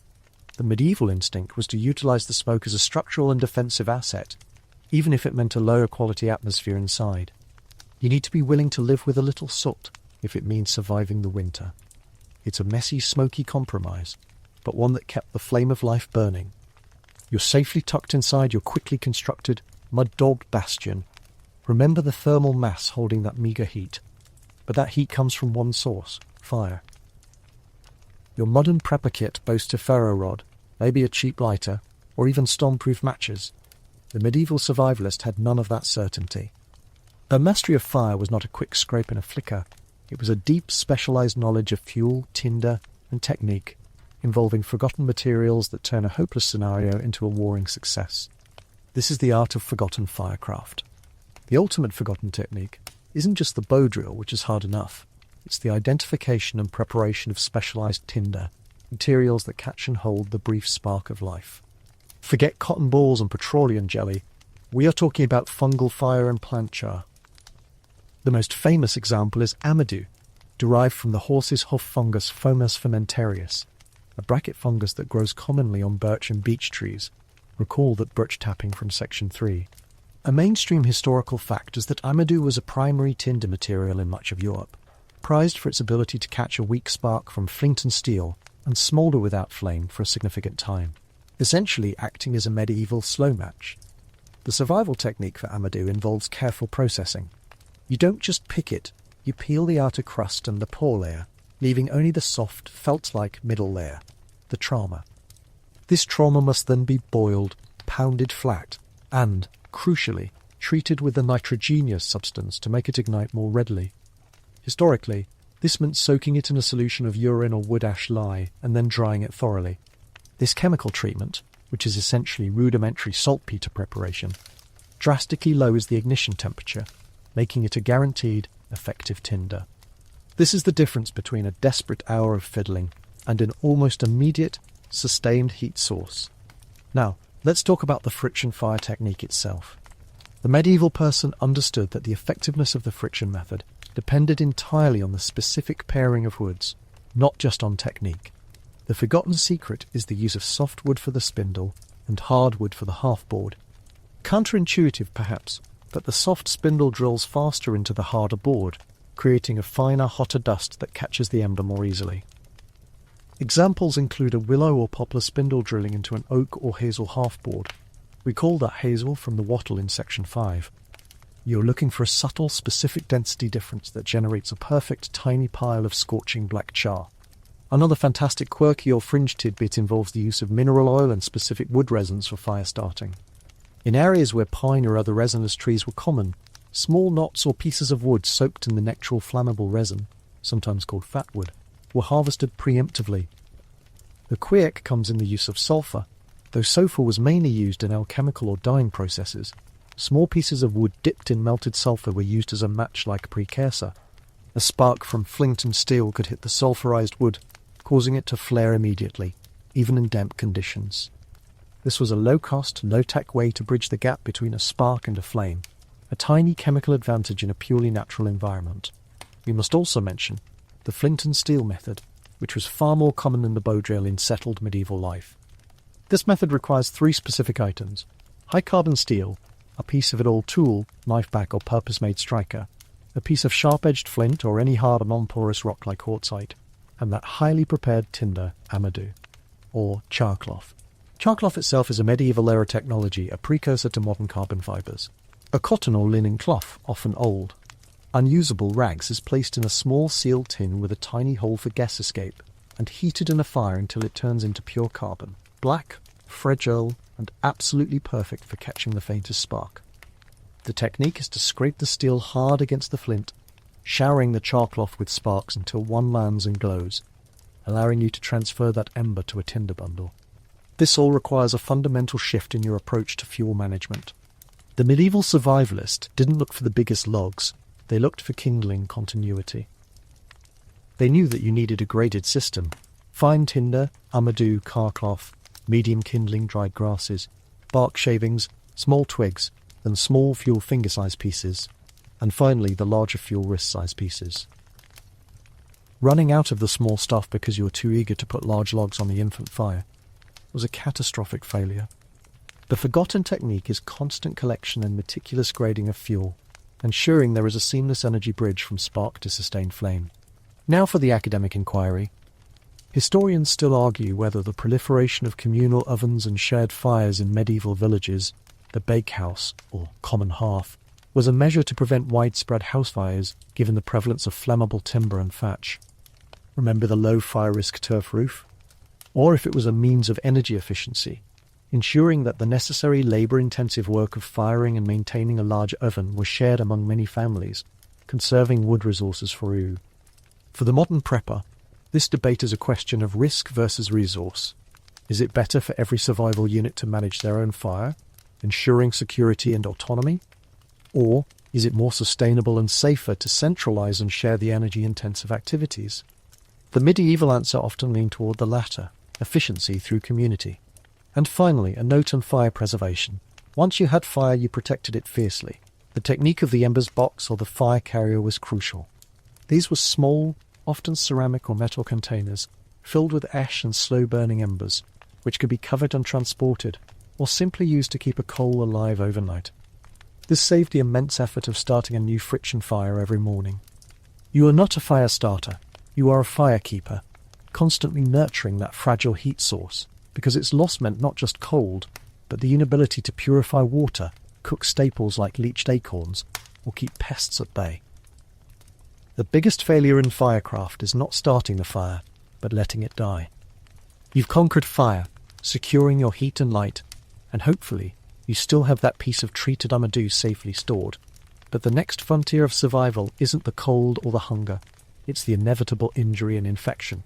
The medieval instinct was to utilize the smoke as a structural and defensive asset, even if it meant a lower quality atmosphere inside. You need to be willing to live with a little soot if it means surviving the winter. It's a messy, smoky compromise, but one that kept the flame of life burning. You're safely tucked inside your quickly constructed, mud-daubed bastion. Remember the thermal mass holding that meager heat, but that heat comes from one source: fire. Your modern prepper kit boasts a ferro rod, maybe a cheap lighter, or even storm-proof matches. The medieval survivalist had none of that certainty. Their mastery of fire was not a quick scrape and a flicker. It was a deep, specialized knowledge of fuel, tinder, and technique, involving forgotten materials that turn a hopeless scenario into a warring success. This is the art of forgotten firecraft. The ultimate forgotten technique isn't just the bow drill, which is hard enough. It's the identification and preparation of specialized tinder, materials that catch and hold the brief spark of life. Forget cotton balls and petroleum jelly. We are talking about fungal fire and plant char. The most famous example is amadou, derived from the horse's hoof fungus Fomus fermentarius, a bracket fungus that grows commonly on birch and beech trees. Recall that birch tapping from section 3. A mainstream historical fact is that amadou was a primary tinder material in much of Europe, prized for its ability to catch a weak spark from flint and steel and smoulder without flame for a significant time, essentially acting as a medieval slow match. The survival technique for amadou involves careful processing. You don't just pick it, you peel the outer crust and the pore layer, leaving only the soft, felt-like middle layer, the trauma. This trauma must then be boiled, pounded flat, and, crucially, treated with a nitrogenous substance to make it ignite more readily. Historically, this meant soaking it in a solution of urine or wood ash lye and then drying it thoroughly. This chemical treatment, which is essentially rudimentary saltpeter preparation, drastically lowers the ignition temperature, making it a guaranteed, effective tinder. This is the difference between a desperate hour of fiddling and an almost immediate, sustained heat source. Now, let's talk about the friction fire technique itself. The medieval person understood that the effectiveness of the friction method depended entirely on the specific pairing of woods, not just on technique. The forgotten secret is the use of soft wood for the spindle and hard wood for the half-board. Counterintuitive perhaps, but the soft spindle drills faster into the harder board, creating a finer, hotter dust that catches the ember more easily. Examples include a willow or poplar spindle drilling into an oak or hazel half-board. We call that hazel from the wattle in section 5. You're looking for a subtle, specific density difference that generates a perfect, tiny pile of scorching black char. Another fantastic quirky or fringe tidbit involves the use of mineral oil and specific wood resins for fire starting. In areas where pine or other resinous trees were common, small knots or pieces of wood soaked in the natural flammable resin, sometimes called fatwood, were harvested preemptively. The quiek comes in the use of sulphur. Though sulphur was mainly used in alchemical or dyeing processes, small pieces of wood dipped in melted sulphur were used as a match-like precursor. A spark from flint and steel could hit the sulphurized wood, causing it to flare immediately, even in damp conditions. This was a low-cost, low-tech way to bridge the gap between a spark and a flame, a tiny chemical advantage in a purely natural environment. We must also mention the flint and steel method, which was far more common than the bow drill in settled medieval life. This method requires 3 specific items: high-carbon steel, a piece of an old tool, knife back or purpose-made striker, a piece of sharp-edged flint or any hard non-porous rock like quartzite, and that highly prepared tinder, amadou, or charcloth. Charcloth itself is a medieval-era technology, a precursor to modern carbon fibres. A cotton or linen cloth, often old, unusable rags, is placed in a small sealed tin with a tiny hole for gas escape and heated in a fire until it turns into pure carbon, black, fragile, and absolutely perfect for catching the faintest spark. The technique is to scrape the steel hard against the flint, showering the charcloth with sparks until one lands and glows, allowing you to transfer that ember to a tinder bundle. This all requires a fundamental shift in your approach to fuel management. The medieval survivalist didn't look for the biggest logs, they looked for kindling continuity. They knew that you needed a graded system: fine tinder, amadou, carcloth, medium kindling, dried grasses, bark shavings, small twigs, then small fuel finger-sized pieces, and finally the larger fuel wrist-sized pieces. Running out of the small stuff because you were too eager to put large logs on the infant fire was a catastrophic failure. The forgotten technique is constant collection and meticulous grading of fuel, ensuring there is a seamless energy bridge from spark to sustained flame. Now for the academic inquiry. Historians still argue whether the proliferation of communal ovens and shared fires in medieval villages, the bakehouse, or common hearth, was a measure to prevent widespread house fires given the prevalence of flammable timber and thatch. Remember the low fire risk turf roof? Or if it was a means of energy efficiency, ensuring that the necessary labour-intensive work of firing and maintaining a large oven was shared among many families, conserving wood resources for you. For the modern prepper, this debate is a question of risk versus resource. Is it better for every survival unit to manage their own fire, ensuring security and autonomy? Or is it more sustainable and safer to centralise and share the energy-intensive activities? The medieval answer often leaned toward the latter, efficiency through community. And finally, a note on fire preservation. Once you had fire, you protected it fiercely. The technique of the embers box or the fire carrier was crucial. These were small, often ceramic or metal containers, filled with ash and slow-burning embers, which could be covered and transported, or simply used to keep a coal alive overnight. This saved the immense effort of starting a new friction fire every morning. You are not a fire starter, you are a firekeeper, constantly nurturing that fragile heat source, because its loss meant not just cold, but the inability to purify water, cook staples like leached acorns, or keep pests at bay. The biggest failure in firecraft is not starting the fire, but letting it die. You've conquered fire, securing your heat and light, and hopefully you still have that piece of treated amadou safely stored. But the next frontier of survival isn't the cold or the hunger, it's the inevitable injury and infection.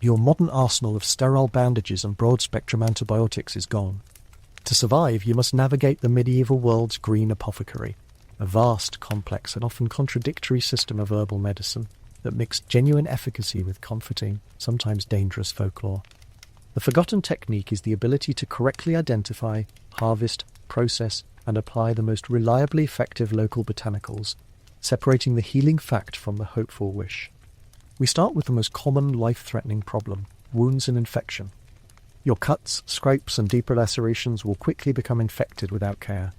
Your modern arsenal of sterile bandages and broad-spectrum antibiotics is gone. To survive, you must navigate the medieval world's green apothecary, a vast, complex, and often contradictory system of herbal medicine that mixed genuine efficacy with comforting, sometimes dangerous folklore. The forgotten technique is the ability to correctly identify, harvest, process, and apply the most reliably effective local botanicals, separating the healing fact from the hopeful wish. We start with the most common life-threatening problem, wounds and infection. Your cuts, scrapes, and deeper lacerations will quickly become infected without care.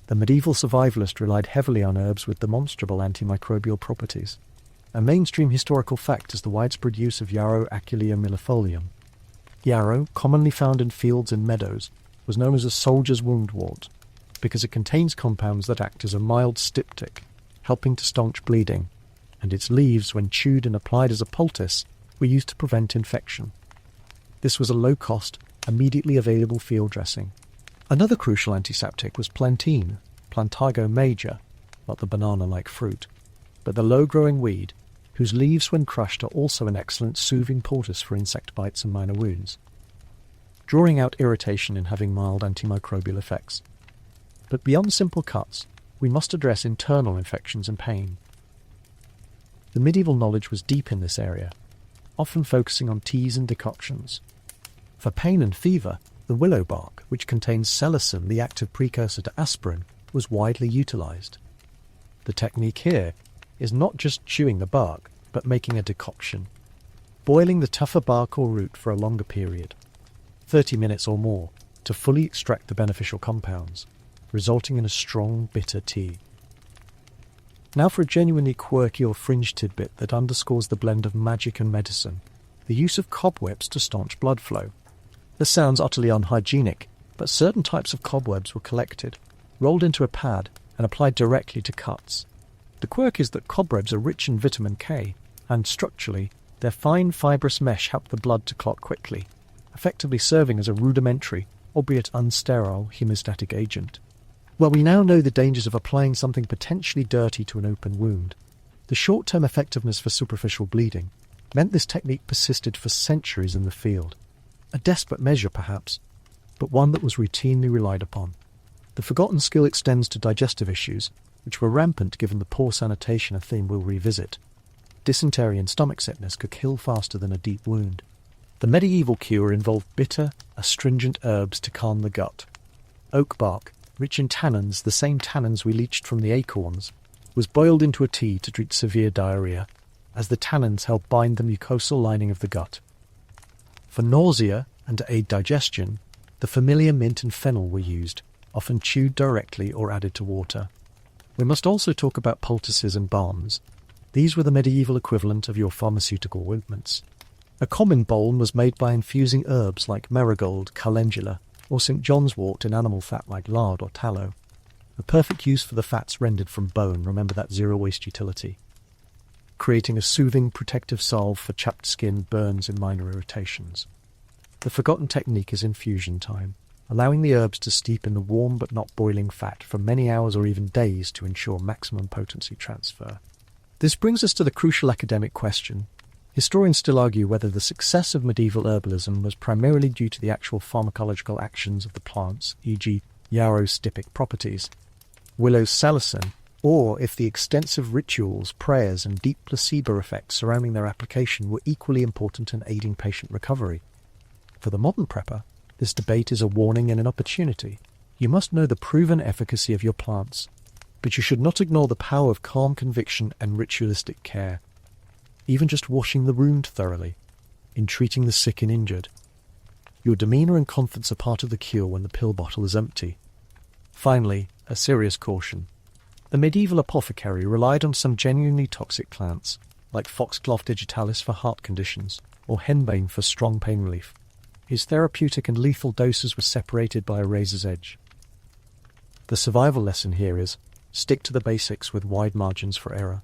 The medieval survivalist relied heavily on herbs with demonstrable antimicrobial properties. A mainstream historical fact is the widespread use of yarrow aculeum millefolium. Yarrow, commonly found in fields and meadows, was known as a soldier's wound wort because it contains compounds that act as a mild styptic, helping to staunch bleeding, and its leaves, when chewed and applied as a poultice, were used to prevent infection. This was a low-cost, immediately available field dressing. Another crucial antiseptic was plantain, Plantago major, not the banana-like fruit, but the low-growing weed, whose leaves when crushed are also an excellent soothing poultice for insect bites and minor wounds, drawing out irritation and having mild antimicrobial effects. But beyond simple cuts, we must address internal infections and pain. The medieval knowledge was deep in this area, often focusing on teas and decoctions. For pain and fever, the willow bark, which contains salicin, the active precursor to aspirin, was widely utilized. The technique here is not just chewing the bark, but making a decoction, boiling the tougher bark or root for a longer period, 30 minutes or more, to fully extract the beneficial compounds, resulting in a strong, bitter tea. Now for a genuinely quirky or fringe tidbit that underscores the blend of magic and medicine, the use of cobwebs to staunch blood flow. This sounds utterly unhygienic, but certain types of cobwebs were collected, rolled into a pad, and applied directly to cuts. The quirk is that cobwebs are rich in vitamin K, and structurally, their fine fibrous mesh help the blood to clot quickly, effectively serving as a rudimentary, albeit unsterile, hemostatic agent. Well, we now know the dangers of applying something potentially dirty to an open wound. The short-term effectiveness for superficial bleeding meant this technique persisted for centuries in the field. A desperate measure, perhaps, but one that was routinely relied upon. The forgotten skill extends to digestive issues, which were rampant given the poor sanitation, a theme we'll revisit. Dysentery and stomach sickness could kill faster than a deep wound. The medieval cure involved bitter, astringent herbs to calm the gut. Oak bark, rich in tannins, the same tannins we leached from the acorns, was boiled into a tea to treat severe diarrhea, as the tannins help bind the mucosal lining of the gut. For nausea and to aid digestion, the familiar mint and fennel were used, often chewed directly or added to water. We must also talk about poultices and balms. These were the medieval equivalent of your pharmaceutical ointments. A common balm was made by infusing herbs like marigold, calendula, or St. John's wort in animal fat like lard or tallow. A perfect use for the fats rendered from bone, remember that zero-waste utility. Creating a soothing, protective salve for chapped skin, burns, and minor irritations. The forgotten technique is infusion time, allowing the herbs to steep in the warm but not boiling fat for many hours or even days to ensure maximum potency transfer. This brings us to the crucial academic question. Historians still argue whether the success of medieval herbalism was primarily due to the actual pharmacological actions of the plants, e.g. yarrow's stypic properties, willow's salicin, or if the extensive rituals, prayers, and deep placebo effects surrounding their application were equally important in aiding patient recovery. For the modern prepper, this debate is a warning and an opportunity. You must know the proven efficacy of your plants, but you should not ignore the power of calm conviction and ritualistic care. Even just washing the wound thoroughly, in treating the sick and injured. Your demeanour and confidence are part of the cure when the pill bottle is empty. Finally, a serious caution. The medieval apothecary relied on some genuinely toxic plants, like foxglove digitalis for heart conditions, or henbane for strong pain relief. His therapeutic and lethal doses were separated by a razor's edge. The survival lesson here is, stick to the basics with wide margins for error.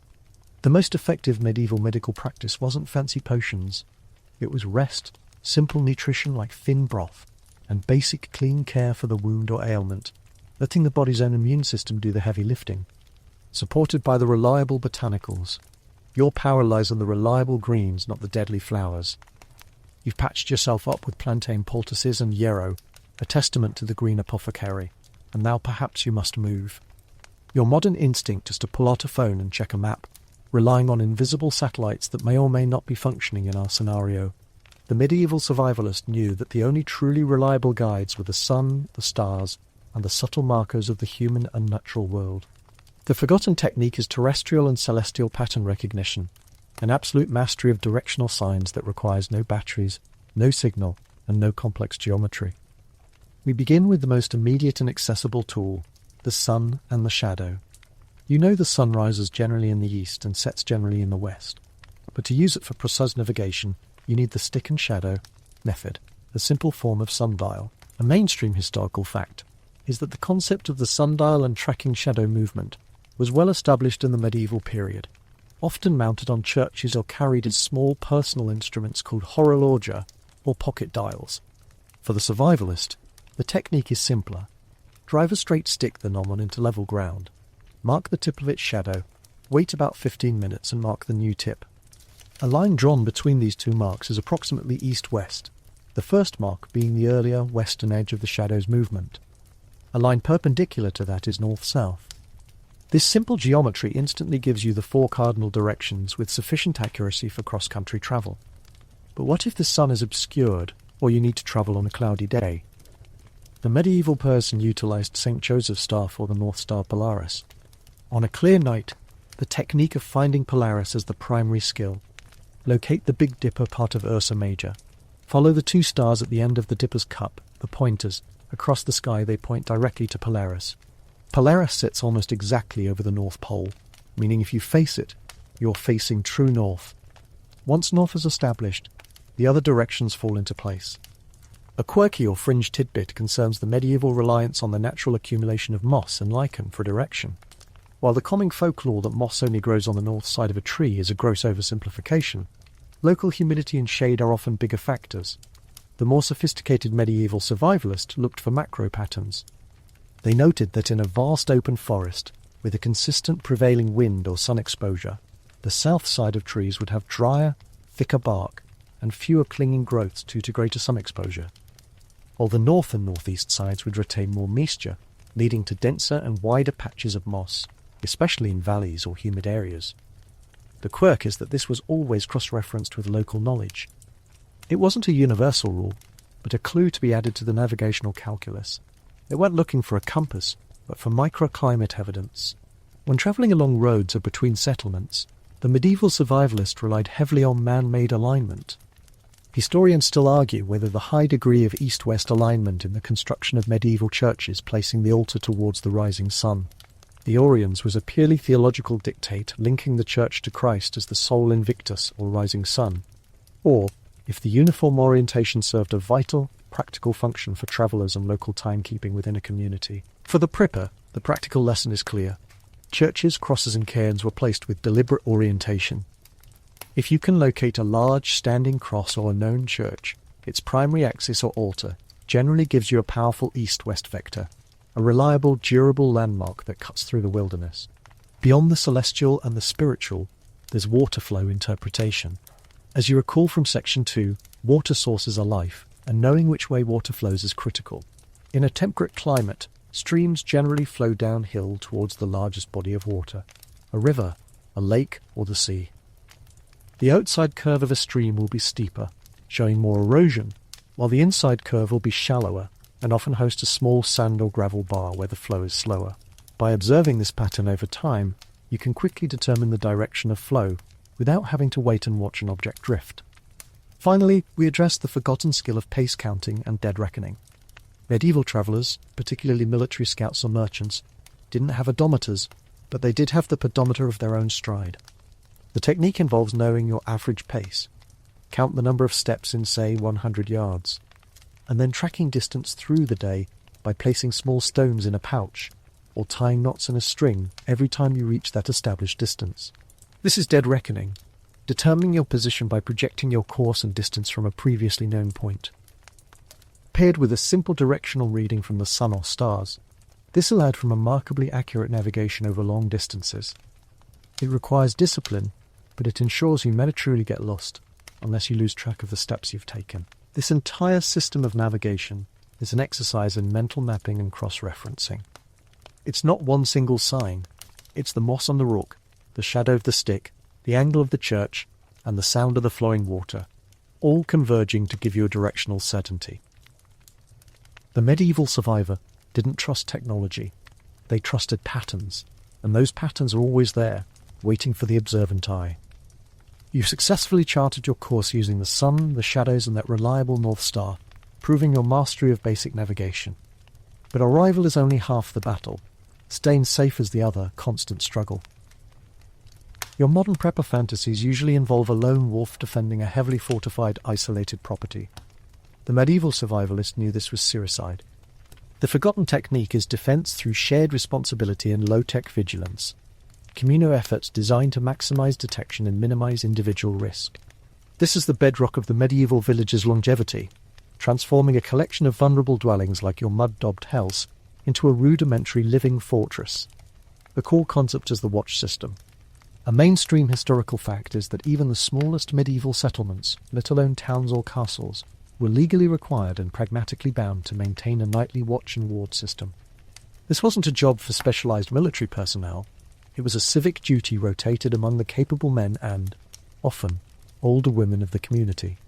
The most effective medieval medical practice wasn't fancy potions. It was rest, simple nutrition like thin broth, and basic clean care for the wound or ailment, letting the body's own immune system do the heavy lifting. Supported by the reliable botanicals, your power lies on the reliable greens, not the deadly flowers. You've patched yourself up with plantain poultices and yarrow, a testament to the green apothecary, and now perhaps you must move. Your modern instinct is to pull out a phone and check a map, relying on invisible satellites that may or may not be functioning in our scenario. The medieval survivalist knew that the only truly reliable guides were the sun, the stars, and the subtle markers of the human and natural world. The forgotten technique is terrestrial and celestial pattern recognition, an absolute mastery of directional signs that requires no batteries, no signal, and no complex geometry. We begin with the most immediate and accessible tool, the sun and the shadow. You know the sun rises generally in the east and sets generally in the west, but to use it for precise navigation, you need the stick and shadow method, a simple form of sundial. A mainstream historical fact is that the concept of the sundial and tracking shadow movement was well established in the medieval period, often mounted on churches or carried as small personal instruments called horologia or pocket dials. For the survivalist, the technique is simpler. Drive a straight stick the knob on into level ground, mark the tip of its shadow, wait about 15 minutes and mark the new tip. A line drawn between these two marks is approximately east-west, the first mark being the earlier western edge of the shadow's movement. A line perpendicular to that is north-south. This simple geometry instantly gives you the 4 cardinal directions with sufficient accuracy for cross-country travel. But what if the sun is obscured, or you need to travel on a cloudy day? The medieval person utilized St. Joseph's staff or the North Star Polaris. On a clear night, the technique of finding Polaris is the primary skill. Locate the Big Dipper part of Ursa Major. Follow the 2 stars at the end of the Dipper's cup, the pointers. Across the sky they point directly to Polaris. Polaris sits almost exactly over the North Pole, meaning if you face it, you're facing true north. Once north is established, the other directions fall into place. A quirky or fringe tidbit concerns the medieval reliance on the natural accumulation of moss and lichen for direction. While the common folklore that moss only grows on the north side of a tree is a gross oversimplification, local humidity and shade are often bigger factors. The more sophisticated medieval survivalist looked for macro patterns. They noted that in a vast open forest, with a consistent prevailing wind or sun exposure, the south side of trees would have drier, thicker bark and fewer clinging growths due to greater sun exposure, while the north and northeast sides would retain more moisture, leading to denser and wider patches of moss, especially in valleys or humid areas. The quirk is that this was always cross-referenced with local knowledge. It wasn't a universal rule, but a clue to be added to the navigational calculus. They weren't looking for a compass, but for microclimate evidence. When travelling along roads or between settlements, the medieval survivalist relied heavily on man-made alignment. Historians still argue whether the high degree of east-west alignment in the construction of medieval churches placing the altar towards the rising sun, the Orients, was a purely theological dictate linking the church to Christ as the Sol Invictus or rising sun, or if the uniform orientation served a vital, practical function for travellers and local timekeeping within a community. For the pripper, the practical lesson is clear. Churches, crosses and cairns were placed with deliberate orientation. If you can locate a large standing cross or a known church, its primary axis or altar generally gives you a powerful east-west vector, a reliable, durable landmark that cuts through the wilderness. Beyond the celestial and the spiritual, there's water flow interpretation. As you recall from Section 2, water sources are life, and knowing which way water flows is critical. In a temperate climate, streams generally flow downhill towards the largest body of water, a river, a lake, or the sea. The outside curve of a stream will be steeper, showing more erosion, while the inside curve will be shallower and often host a small sand or gravel bar where the flow is slower. By observing this pattern over time, you can quickly determine the direction of flow without having to wait and watch an object drift. Finally, we address the forgotten skill of pace counting and dead reckoning. Medieval travellers, particularly military scouts or merchants, didn't have odometers, but they did have the pedometer of their own stride. The technique involves knowing your average pace. Count the number of steps in, say, 100 yards, and then tracking distance through the day by placing small stones in a pouch or tying knots in a string every time you reach that established distance. This is dead reckoning, determining your position by projecting your course and distance from a previously known point. paired with a simple directional reading from the sun or stars. This allowed for remarkably accurate navigation over long distances. It requires discipline, but it ensures you never truly get lost, unless you lose track of the steps you've taken. This entire system of navigation is an exercise in mental mapping and cross-referencing. It's not one single sign. It's the moss on the rock, the shadow of the stick, the angle of the church, and the sound of the flowing water, all converging to give you a directional certainty. The medieval survivor didn't trust technology. They trusted patterns, and those patterns are always there, waiting for the observant eye. You've successfully charted your course using the sun, the shadows, and that reliable North Star, proving your mastery of basic navigation. But arrival is only half the battle. Staying safe is the other, constant struggle. Your modern prepper fantasies usually involve a lone wolf defending a heavily fortified, isolated property. The medieval survivalist knew this was suicide. The forgotten technique is defense through shared responsibility and low-tech vigilance. Communal efforts designed to maximize detection and minimize individual risk. This is the bedrock of the medieval village's longevity, transforming a collection of vulnerable dwellings like your mud-daubed house into a rudimentary living fortress. The core concept is the watch system. A mainstream historical fact is that even the smallest medieval settlements, let alone towns or castles, were legally required and pragmatically bound to maintain a nightly watch and ward system. This wasn't a job for specialized military personnel. It was a civic duty rotated among the capable men and, often, older women of the community.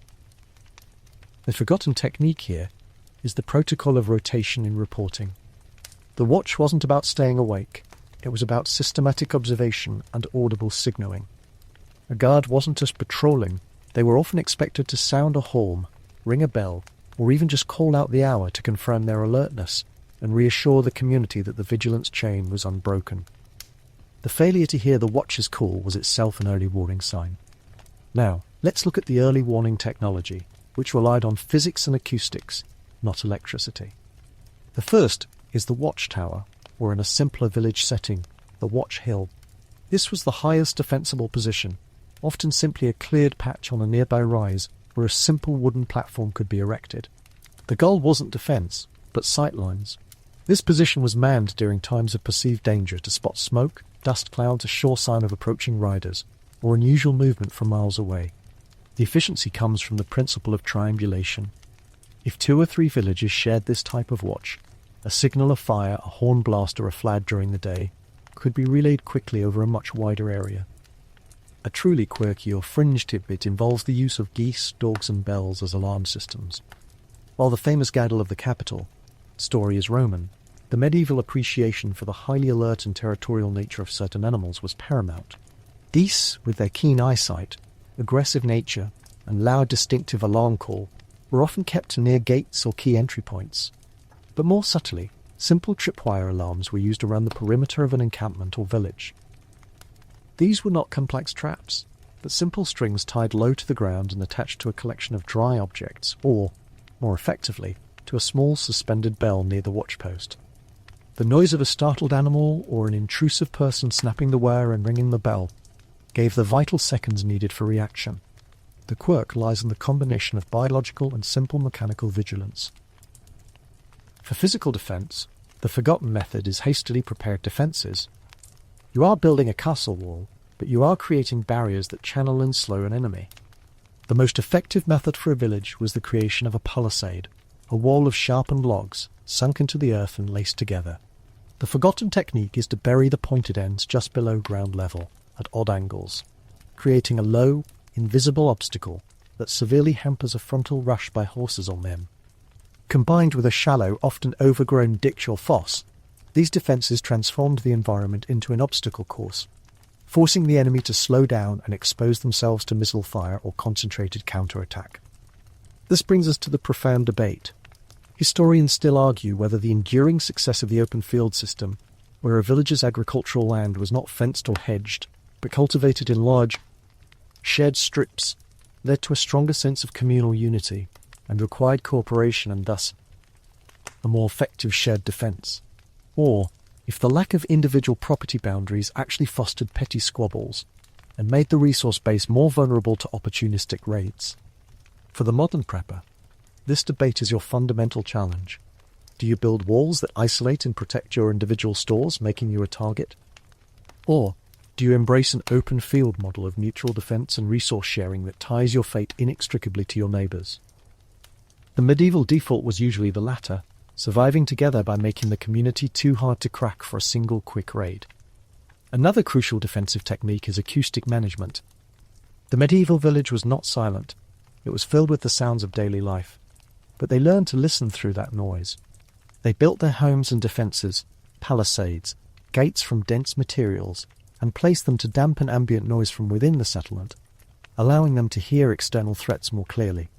The forgotten technique here is the protocol of rotation in reporting. The watch wasn't about staying awake. It was about systematic observation and audible signalling. A guard wasn't just patrolling. They were often expected to sound a horn, ring a bell, or even just call out the hour to confirm their alertness and reassure the community that the vigilance chain was unbroken. The failure to hear the watch's call was itself an early warning sign. Now, let's look at the early warning technology, which relied on physics and acoustics, not electricity. The first is the watchtower, or in a simpler village setting, the watch hill. This was the highest defensible position, often simply a cleared patch on a nearby rise where a simple wooden platform could be erected. The goal wasn't defense, but sightlines. This position was manned during times of perceived danger to spot smoke, dust clouds, a sure sign of approaching riders, or unusual movement from miles away. The efficiency comes from the principle of triangulation. If 2 or 3 villages shared this type of watch, a signal of fire, a horn blast, or a flag during the day could be relayed quickly over a much wider area. A truly quirky or fringe tidbit involves the use of geese, dogs, and bells as alarm systems. While the famous gaggle of the capital story is Roman, the medieval appreciation for the highly alert and territorial nature of certain animals was paramount. Geese, with their keen eyesight, aggressive nature, and loud distinctive alarm call, were often kept near gates or key entry points. But more subtly, simple tripwire alarms were used around the perimeter of an encampment or village. These were not complex traps, but simple strings tied low to the ground and attached to a collection of dry objects, or, more effectively, to a small suspended bell near the watchpost. The noise of a startled animal or an intrusive person snapping the wire and ringing the bell gave the vital seconds needed for reaction. The quirk lies in the combination of biological and simple mechanical vigilance. For physical defense, the forgotten method is hastily prepared defenses. You are building a castle wall, but you are creating barriers that channel and slow an enemy. The most effective method for a village was the creation of a palisade, a wall of sharpened logs sunk into the earth and laced together. The forgotten technique is to bury the pointed ends just below ground level, at odd angles, creating a low, invisible obstacle that severely hampers a frontal rush by horses or men. Combined with a shallow, often overgrown ditch or fosse, these defences transformed the environment into an obstacle course, forcing the enemy to slow down and expose themselves to missile fire or concentrated counterattack. This brings us to the profound debate. Historians still argue whether the enduring success of the open field system, where a village's agricultural land was not fenced or hedged, but cultivated in large, shared strips, led to a stronger sense of communal unity and required cooperation and thus a more effective shared defence, or if the lack of individual property boundaries actually fostered petty squabbles and made the resource base more vulnerable to opportunistic raids. For the modern prepper, This debate is your fundamental challenge. Do you build walls that isolate and protect your individual stores, making you a target? Or do you embrace an open field model of mutual defense and resource sharing that ties your fate inextricably to your neighbors? The medieval default was usually the latter, surviving together by making the community too hard to crack for a single quick raid. Another crucial defensive technique is acoustic management. The medieval village was not silent. It was filled with the sounds of daily life. But they learned to listen through that noise. They built their homes and defenses, palisades, gates from dense materials, and placed them to dampen ambient noise from within the settlement, allowing them to hear external threats more clearly.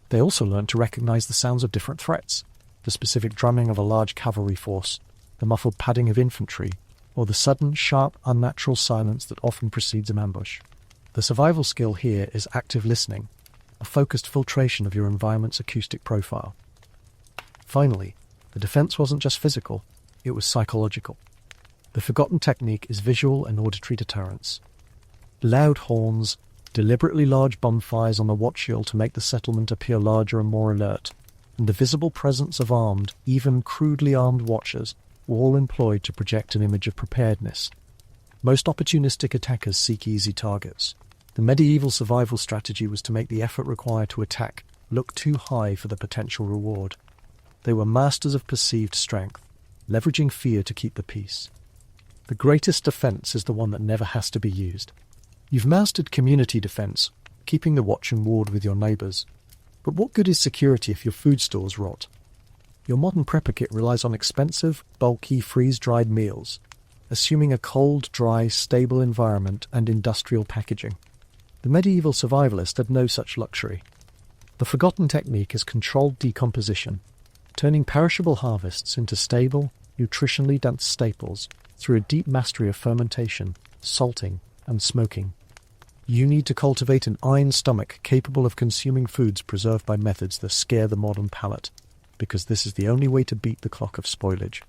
They also learned to recognize the sounds of different threats, the specific drumming of a large cavalry force, the muffled padding of infantry, or the sudden, sharp, unnatural silence that often precedes an ambush. The survival skill here is active listening, a focused filtration of your environment's acoustic profile. Finally, the defense wasn't just physical, it was psychological. The forgotten technique is visual and auditory deterrence. Loud horns, deliberately large bonfires on the watch hill to make the settlement appear larger and more alert, and the visible presence of armed, even crudely armed watchers were all employed to project an image of preparedness. Most opportunistic attackers seek easy targets. The medieval survival strategy was to make the effort required to attack look too high for the potential reward. They were masters of perceived strength, leveraging fear to keep the peace. The greatest defense is the one that never has to be used. You've mastered community defense, keeping the watch and ward with your neighbors. But what good is security if your food stores rot? Your modern prepper kit relies on expensive, bulky, freeze-dried meals, assuming a cold, dry, stable environment and industrial packaging. The medieval survivalist had no such luxury. The forgotten technique is controlled decomposition, turning perishable harvests into stable, nutritionally dense staples through a deep mastery of fermentation, salting, and smoking. You need to cultivate an iron stomach capable of consuming foods preserved by methods that scare the modern palate, because this is the only way to beat the clock of spoilage.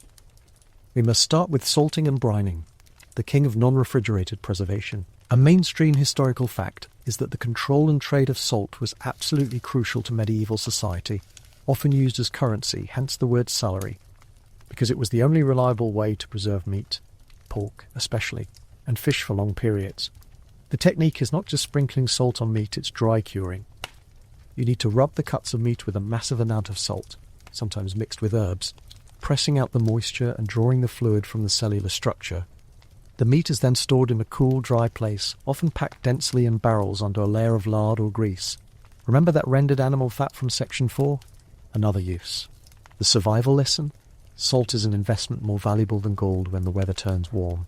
We must start with salting and brining, the king of non-refrigerated preservation. A mainstream historical fact is that the control and trade of salt was absolutely crucial to medieval society, often used as currency, hence the word salary, because it was the only reliable way to preserve meat, pork especially, and fish for long periods. The technique is not just sprinkling salt on meat, it's dry curing. You need to rub the cuts of meat with a massive amount of salt, sometimes mixed with herbs, pressing out the moisture and drawing the fluid from the cellular structure. The meat is then stored in a cool, dry place, often packed densely in barrels under a layer of lard or grease. Remember that rendered animal fat from Section 4? Another use. The survival lesson? Salt is an investment more valuable than gold when the weather turns warm.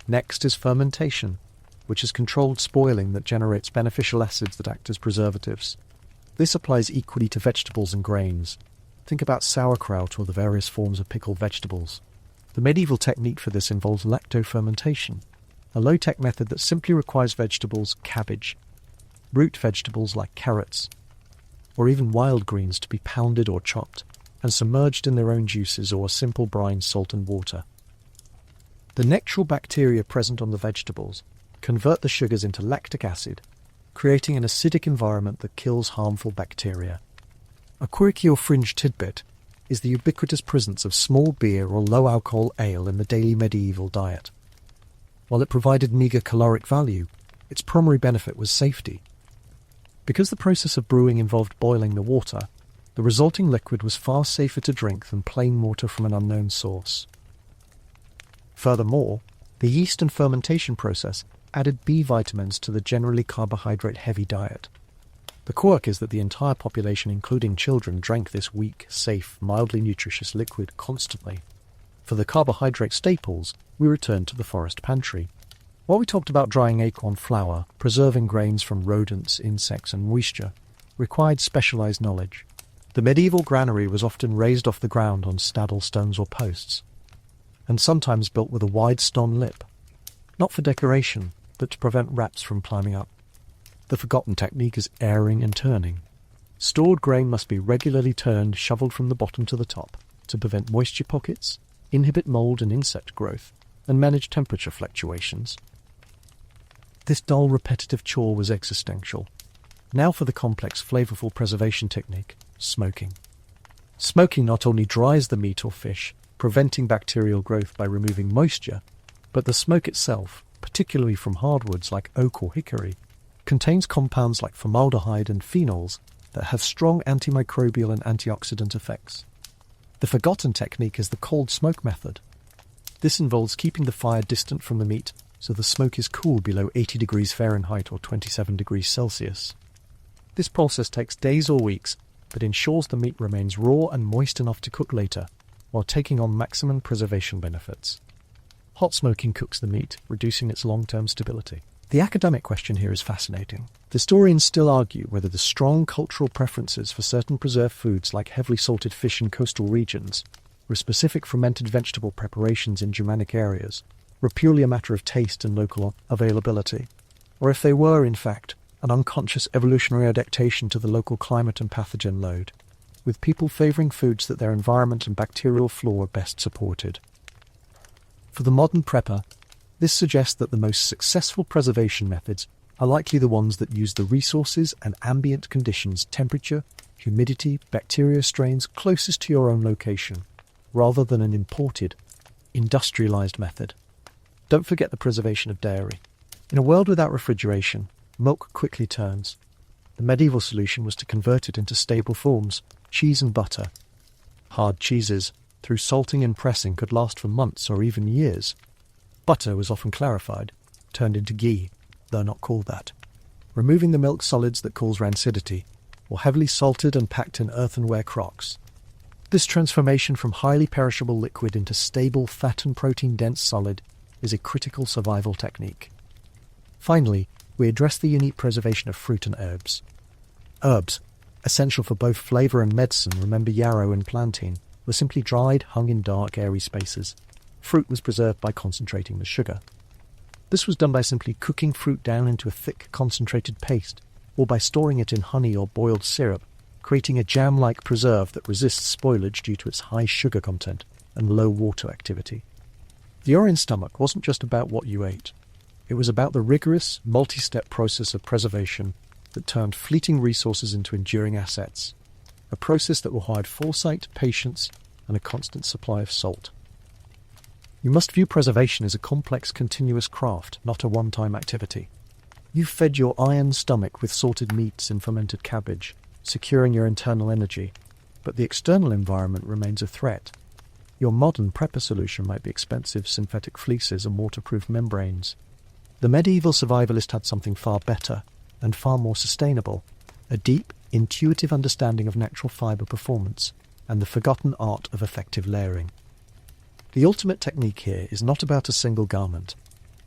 Next is fermentation, which is controlled spoiling that generates beneficial acids that act as preservatives. This applies equally to vegetables and grains. Think about sauerkraut or the various forms of pickled vegetables. The medieval technique for this involves lactofermentation, a low-tech method that simply requires vegetables, cabbage, root vegetables like carrots, or even wild greens to be pounded or chopped and submerged in their own juices or a simple brine, salt and water. The nectaral bacteria present on the vegetables convert the sugars into lactic acid, creating an acidic environment that kills harmful bacteria. A quirky or fringe tidbit is the ubiquitous presence of small beer or low-alcohol ale in the daily medieval diet. While it provided meagre caloric value, its primary benefit was safety. Because the process of brewing involved boiling the water, the resulting liquid was far safer to drink than plain water from an unknown source. Furthermore, the yeast and fermentation process added B vitamins to the generally carbohydrate-heavy diet. The quirk is that the entire population, including children, drank this weak, safe, mildly nutritious liquid constantly. For the carbohydrate staples, we returned to the forest pantry. While we talked about drying acorn flour, preserving grains from rodents, insects, and moisture, required specialized knowledge. The medieval granary was often raised off the ground on staddle stones or posts, and sometimes built with a wide stone lip, not for decoration, but to prevent rats from climbing up. The forgotten technique is airing and turning. Stored grain must be regularly turned, shoveled from the bottom to the top, to prevent moisture pockets, inhibit mold and insect growth, and manage temperature fluctuations. This dull, repetitive chore was existential. Now for the complex, flavorful preservation technique, Smoking. Smoking not only dries the meat or fish, preventing bacterial growth by removing moisture, but the smoke itself, particularly from hardwoods like oak or hickory, contains compounds like formaldehyde and phenols that have strong antimicrobial and antioxidant effects. The forgotten technique is the cold smoke method. This involves keeping the fire distant from the meat so the smoke is cool below 80 degrees Fahrenheit or 27 degrees Celsius. This process takes days or weeks, but ensures the meat remains raw and moist enough to cook later, while taking on maximum preservation benefits. Hot smoking cooks the meat, reducing its long-term stability. The academic question here is fascinating. Historians still argue whether the strong cultural preferences for certain preserved foods like heavily salted fish in coastal regions were specific fermented vegetable preparations in Germanic areas, were purely a matter of taste and local availability, or if they were, in fact, an unconscious evolutionary adaptation to the local climate and pathogen load, with people favouring foods that their environment and bacterial flora best supported. For the modern prepper, this suggests that the most successful preservation methods are likely the ones that use the resources and ambient conditions, temperature, humidity, bacteria strains closest to your own location, rather than an imported, industrialised method. Don't forget the preservation of dairy. In a world without refrigeration, milk quickly turns. The medieval solution was to convert it into stable forms, cheese and butter. Hard cheeses, through salting and pressing, could last for months or even years. Butter was often clarified, turned into ghee, though not called that, removing the milk solids that cause rancidity, or heavily salted and packed in earthenware crocks. This transformation from highly perishable liquid into stable fat and protein-dense solid is a critical survival technique. Finally, we address the unique preservation of fruit and herbs. Herbs, essential for both flavour and medicine, remember yarrow and plantain, were simply dried, hung in dark, airy spaces. Fruit was preserved by concentrating the sugar. This was done by simply cooking fruit down into a thick, concentrated paste, or by storing it in honey or boiled syrup, creating a jam-like preserve that resists spoilage due to its high sugar content and low water activity. The Orion stomach wasn't just about what you ate. It was about the rigorous, multi-step process of preservation that turned fleeting resources into enduring assets, a process that required foresight, patience, and a constant supply of salt. You must view preservation as a complex, continuous craft, not a one-time activity. You fed your iron stomach with salted meats and fermented cabbage, securing your internal energy, but the external environment remains a threat. Your modern prepper solution might be expensive synthetic fleeces and waterproof membranes. The medieval survivalist had something far better and far more sustainable, a deep, intuitive understanding of natural fibre performance and the forgotten art of effective layering. The ultimate technique here is not about a single garment,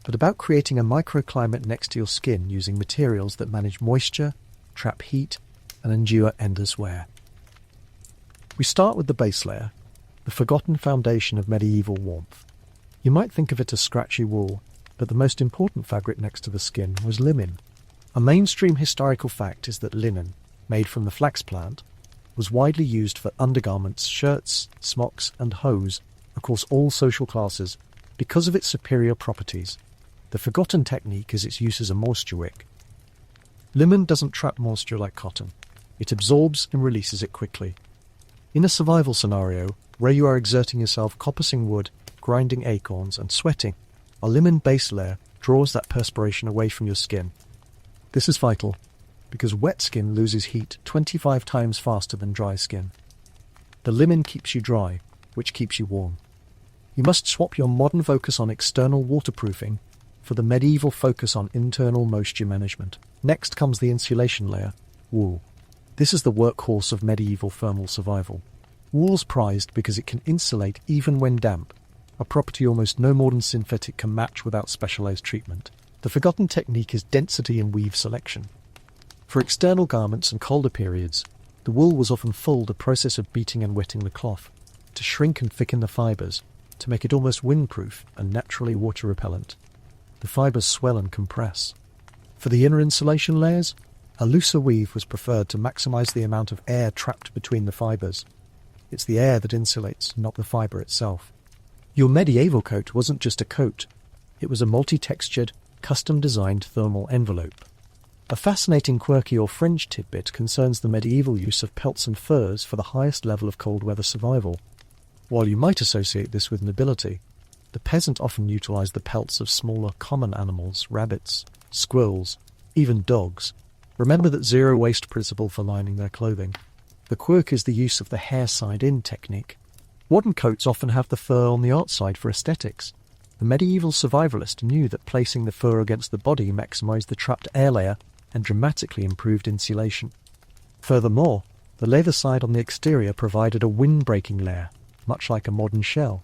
but about creating a microclimate next to your skin using materials that manage moisture, trap heat, and endure endless wear. We start with the base layer, the forgotten foundation of medieval warmth. You might think of it as scratchy wool, but the most important fabric next to the skin was linen. A mainstream historical fact is that linen, made from the flax plant, was widely used for undergarments, shirts, smocks, and hose across all social classes because of its superior properties. The forgotten technique is its use as a moisture wick. Linen doesn't trap moisture like cotton. It absorbs and releases it quickly. In a survival scenario, where you are exerting yourself coppicing wood, grinding acorns, and sweating, a linen base layer draws that perspiration away from your skin. This is vital, because wet skin loses heat 25 times faster than dry skin. The linen keeps you dry, which keeps you warm. You must swap your modern focus on external waterproofing for the medieval focus on internal moisture management. Next comes the insulation layer, wool. This is the workhorse of medieval thermal survival. Wool's prized because it can insulate even when damp, a property almost no modern synthetic can match without specialized treatment. The forgotten technique is density and weave selection. For external garments and colder periods, the wool was often fulled a process of beating and wetting the cloth, to shrink and thicken the fibres, to make it almost windproof and naturally water repellent. The fibres swell and compress. For the inner insulation layers, a looser weave was preferred to maximize the amount of air trapped between the fibres. It's the air that insulates, not the fibre itself. Your medieval coat wasn't just a coat. It was a multi-textured, custom-designed thermal envelope. A fascinating quirky or fringe tidbit concerns the medieval use of pelts and furs for the highest level of cold weather survival. While you might associate this with nobility, the peasant often utilised the pelts of smaller common animals, rabbits, squirrels, even dogs. Remember that zero waste principle for lining their clothing. The quirk is the use of the hair side in technique. Modern coats often have the fur on the outside for aesthetics. The medieval survivalist knew that placing the fur against the body maximised the trapped air layer and dramatically improved insulation. Furthermore, the leather side on the exterior provided a wind-breaking layer, much like a modern shell.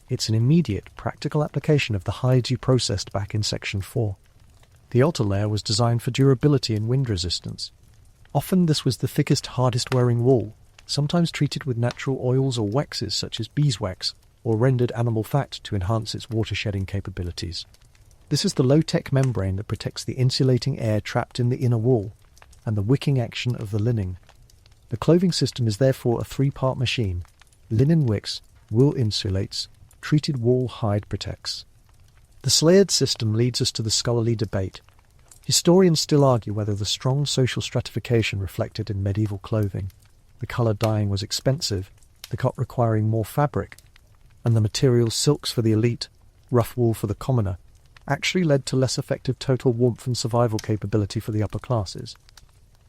It's an immediate, practical application of the hides you processed back in Section 4. The outer layer was designed for durability and wind resistance. Often this was the thickest, hardest-wearing wool, sometimes treated with natural oils or waxes such as beeswax, or rendered animal fat to enhance its water-shedding capabilities. This is the low-tech membrane that protects the insulating air trapped in the inner wool and the wicking action of the linen. The clothing system is therefore a three-part machine. Linen wicks, wool insulates, treated wool hide protects. The layered system leads us to the scholarly debate. Historians still argue whether the strong social stratification reflected in medieval clothing, the colour dyeing was expensive, the cut requiring more fabric, and the materials silks for the elite, rough wool for the commoner, actually led to less effective total warmth and survival capability for the upper classes.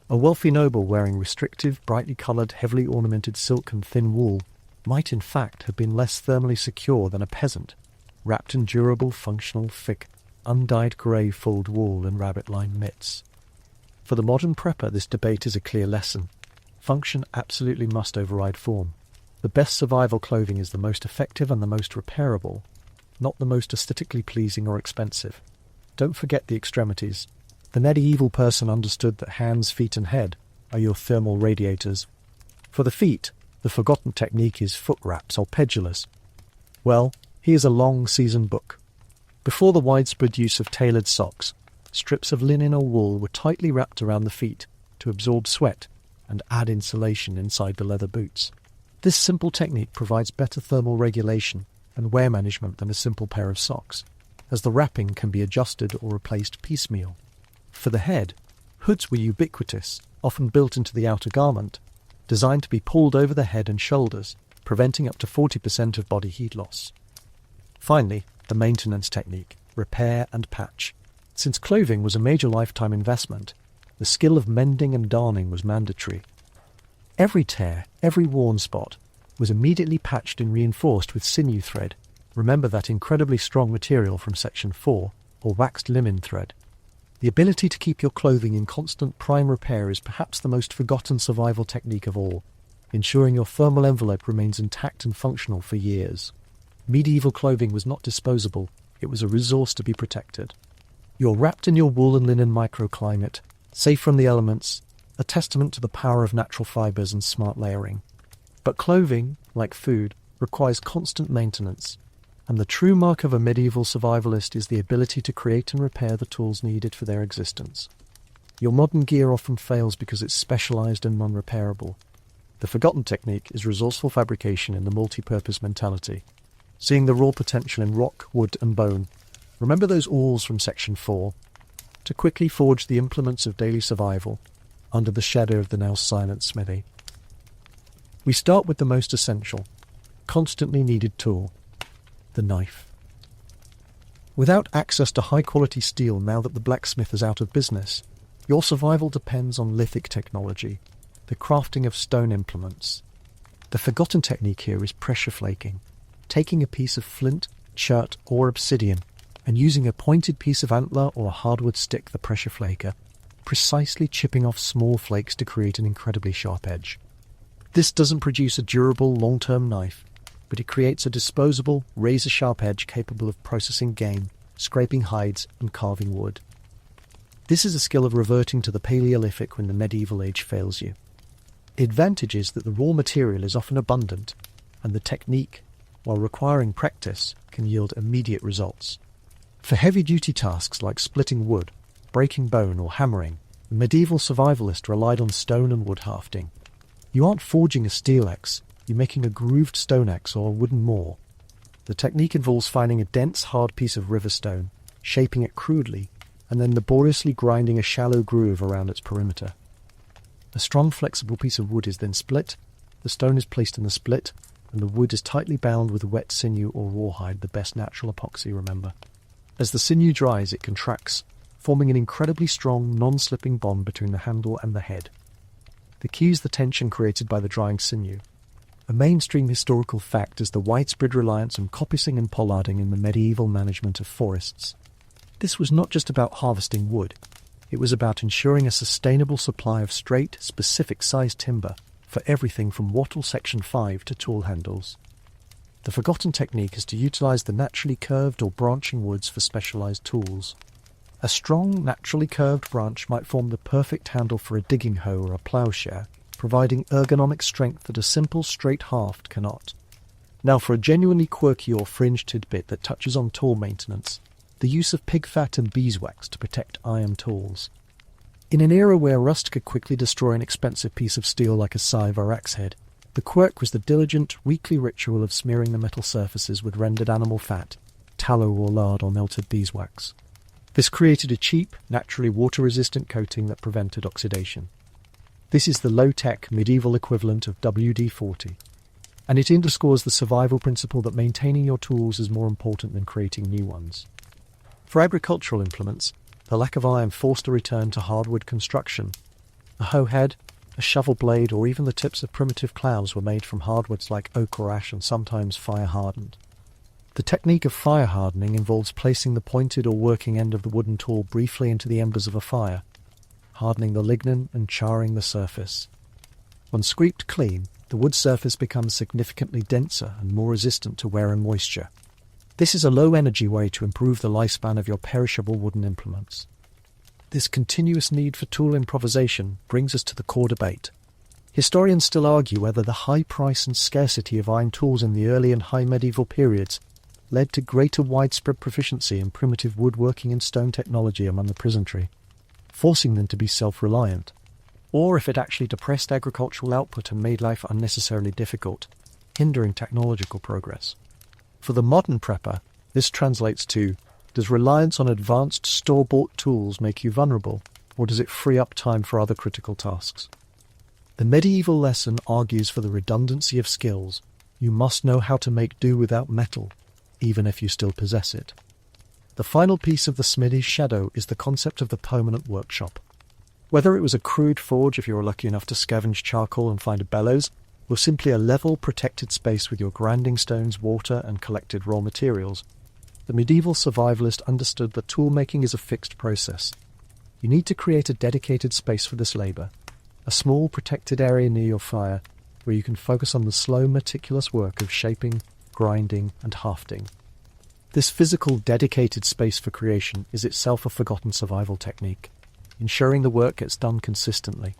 A wealthy noble wearing restrictive, brightly coloured, heavily ornamented silk and thin wool might in fact have been less thermally secure than a peasant, wrapped in durable, functional, thick, undyed grey fulled wool and rabbit-lined mitts. For the modern prepper, this debate is a clear lesson. Function absolutely must override form. The best survival clothing is the most effective and the most repairable, not the most aesthetically pleasing or expensive. Don't forget the extremities. The medieval person understood that hands, feet and head are your thermal radiators. For the feet, the forgotten technique is foot wraps or pedulas. Well, here's a long seasoned book. Before the widespread use of tailored socks, strips of linen or wool were tightly wrapped around the feet to absorb sweat and add insulation inside the leather boots. This simple technique provides better thermal regulation and wear management than a simple pair of socks, as the wrapping can be adjusted or replaced piecemeal. For the head, hoods were ubiquitous, often built into the outer garment, designed to be pulled over the head and shoulders, preventing up to 40% of body heat loss. Finally, the maintenance technique, repair and patch. Since clothing was a major lifetime investment, the skill of mending and darning was mandatory. Every tear, every worn spot, was immediately patched and reinforced with sinew thread. Remember that incredibly strong material from Section 4, or waxed linen thread. The ability to keep your clothing in constant prime repair is perhaps the most forgotten survival technique of all, ensuring your thermal envelope remains intact and functional for years. Medieval clothing was not disposable, it was a resource to be protected. You're wrapped in your wool and linen microclimate, safe from the elements, a testament to the power of natural fibres and smart layering. But clothing, like food, requires constant maintenance, and the true mark of a medieval survivalist is the ability to create and repair the tools needed for their existence. Your modern gear often fails because it's specialised and non-repairable. The forgotten technique is resourceful fabrication in the multi-purpose mentality, seeing the raw potential in rock, wood and bone. Remember those awls from Section 4? To quickly forge the implements of daily survival under the shadow of the now silent smithy. We start with the most essential, constantly needed tool, the knife. Without access to high-quality steel now that the blacksmith is out of business, your survival depends on lithic technology, the crafting of stone implements. The forgotten technique here is pressure flaking, taking a piece of flint, chert or obsidian and using a pointed piece of antler or a hardwood stick, the pressure flaker, precisely chipping off small flakes to create an incredibly sharp edge. This doesn't produce a durable, long-term knife, but it creates a disposable, razor-sharp edge capable of processing game, scraping hides and carving wood. This is a skill of reverting to the Paleolithic when the medieval age fails you. The advantage is that the raw material is often abundant, and the technique, while requiring practice, can yield immediate results. For heavy-duty tasks like splitting wood, breaking bone or hammering, the medieval survivalist relied on stone and wood hafting. You aren't forging a steel axe, you're making a grooved stone axe or a wooden maul. The technique involves finding a dense, hard piece of river stone, shaping it crudely, and then laboriously grinding a shallow groove around its perimeter. A strong, flexible piece of wood is then split, the stone is placed in the split, and the wood is tightly bound with wet sinew or rawhide, the best natural epoxy, remember. As the sinew dries, it contracts, forming an incredibly strong, non-slipping bond between the handle and the head. The key is the tension created by the drying sinew. A mainstream historical fact is the widespread reliance on coppicing and pollarding in the medieval management of forests. This was not just about harvesting wood. It was about ensuring a sustainable supply of straight, specific-sized timber for everything from wattle section 5 to tool handles. The forgotten technique is to utilize the naturally curved or branching woods for specialized tools. A strong, naturally curved branch might form the perfect handle for a digging hoe or a plowshare, providing ergonomic strength that a simple straight haft cannot. Now for a genuinely quirky or fringe tidbit that touches on tool maintenance, the use of pig fat and beeswax to protect iron tools. In an era where rust could quickly destroy an expensive piece of steel like a scythe or axe head, the quirk was the diligent, weekly ritual of smearing the metal surfaces with rendered animal fat, tallow or lard or melted beeswax. This created a cheap, naturally water-resistant coating that prevented oxidation. This is the low-tech, medieval equivalent of WD-40, and it underscores the survival principle that maintaining your tools is more important than creating new ones. For agricultural implements, the lack of iron forced a return to hardwood construction. A hoe head, a shovel blade, or even the tips of primitive ploughs were made from hardwoods like oak or ash and sometimes fire-hardened. The technique of fire hardening involves placing the pointed or working end of the wooden tool briefly into the embers of a fire, hardening the lignin and charring the surface. When scraped clean, the wood surface becomes significantly denser and more resistant to wear and moisture. This is a low-energy way to improve the lifespan of your perishable wooden implements. This continuous need for tool improvisation brings us to the core debate. Historians still argue whether the high price and scarcity of iron tools in the early and high medieval periods led to greater widespread proficiency in primitive woodworking and stone technology among the peasantry, forcing them to be self-reliant, or if it actually depressed agricultural output and made life unnecessarily difficult, hindering technological progress. For the modern prepper, this translates to, does reliance on advanced store-bought tools make you vulnerable, or does it free up time for other critical tasks? The medieval lesson argues for the redundancy of skills. You must know how to make do without metal, even if you still possess it. The final piece of the smithy's shadow is the concept of the permanent workshop. Whether it was a crude forge if you were lucky enough to scavenge charcoal and find a bellows, or simply a level, protected space with your grinding stones, water, and collected raw materials, the medieval survivalist understood that tool-making is a fixed process. You need to create a dedicated space for this labour, a small, protected area near your fire where you can focus on the slow, meticulous work of shaping, grinding, and hafting. This physical, dedicated space for creation is itself a forgotten survival technique, ensuring the work gets done consistently.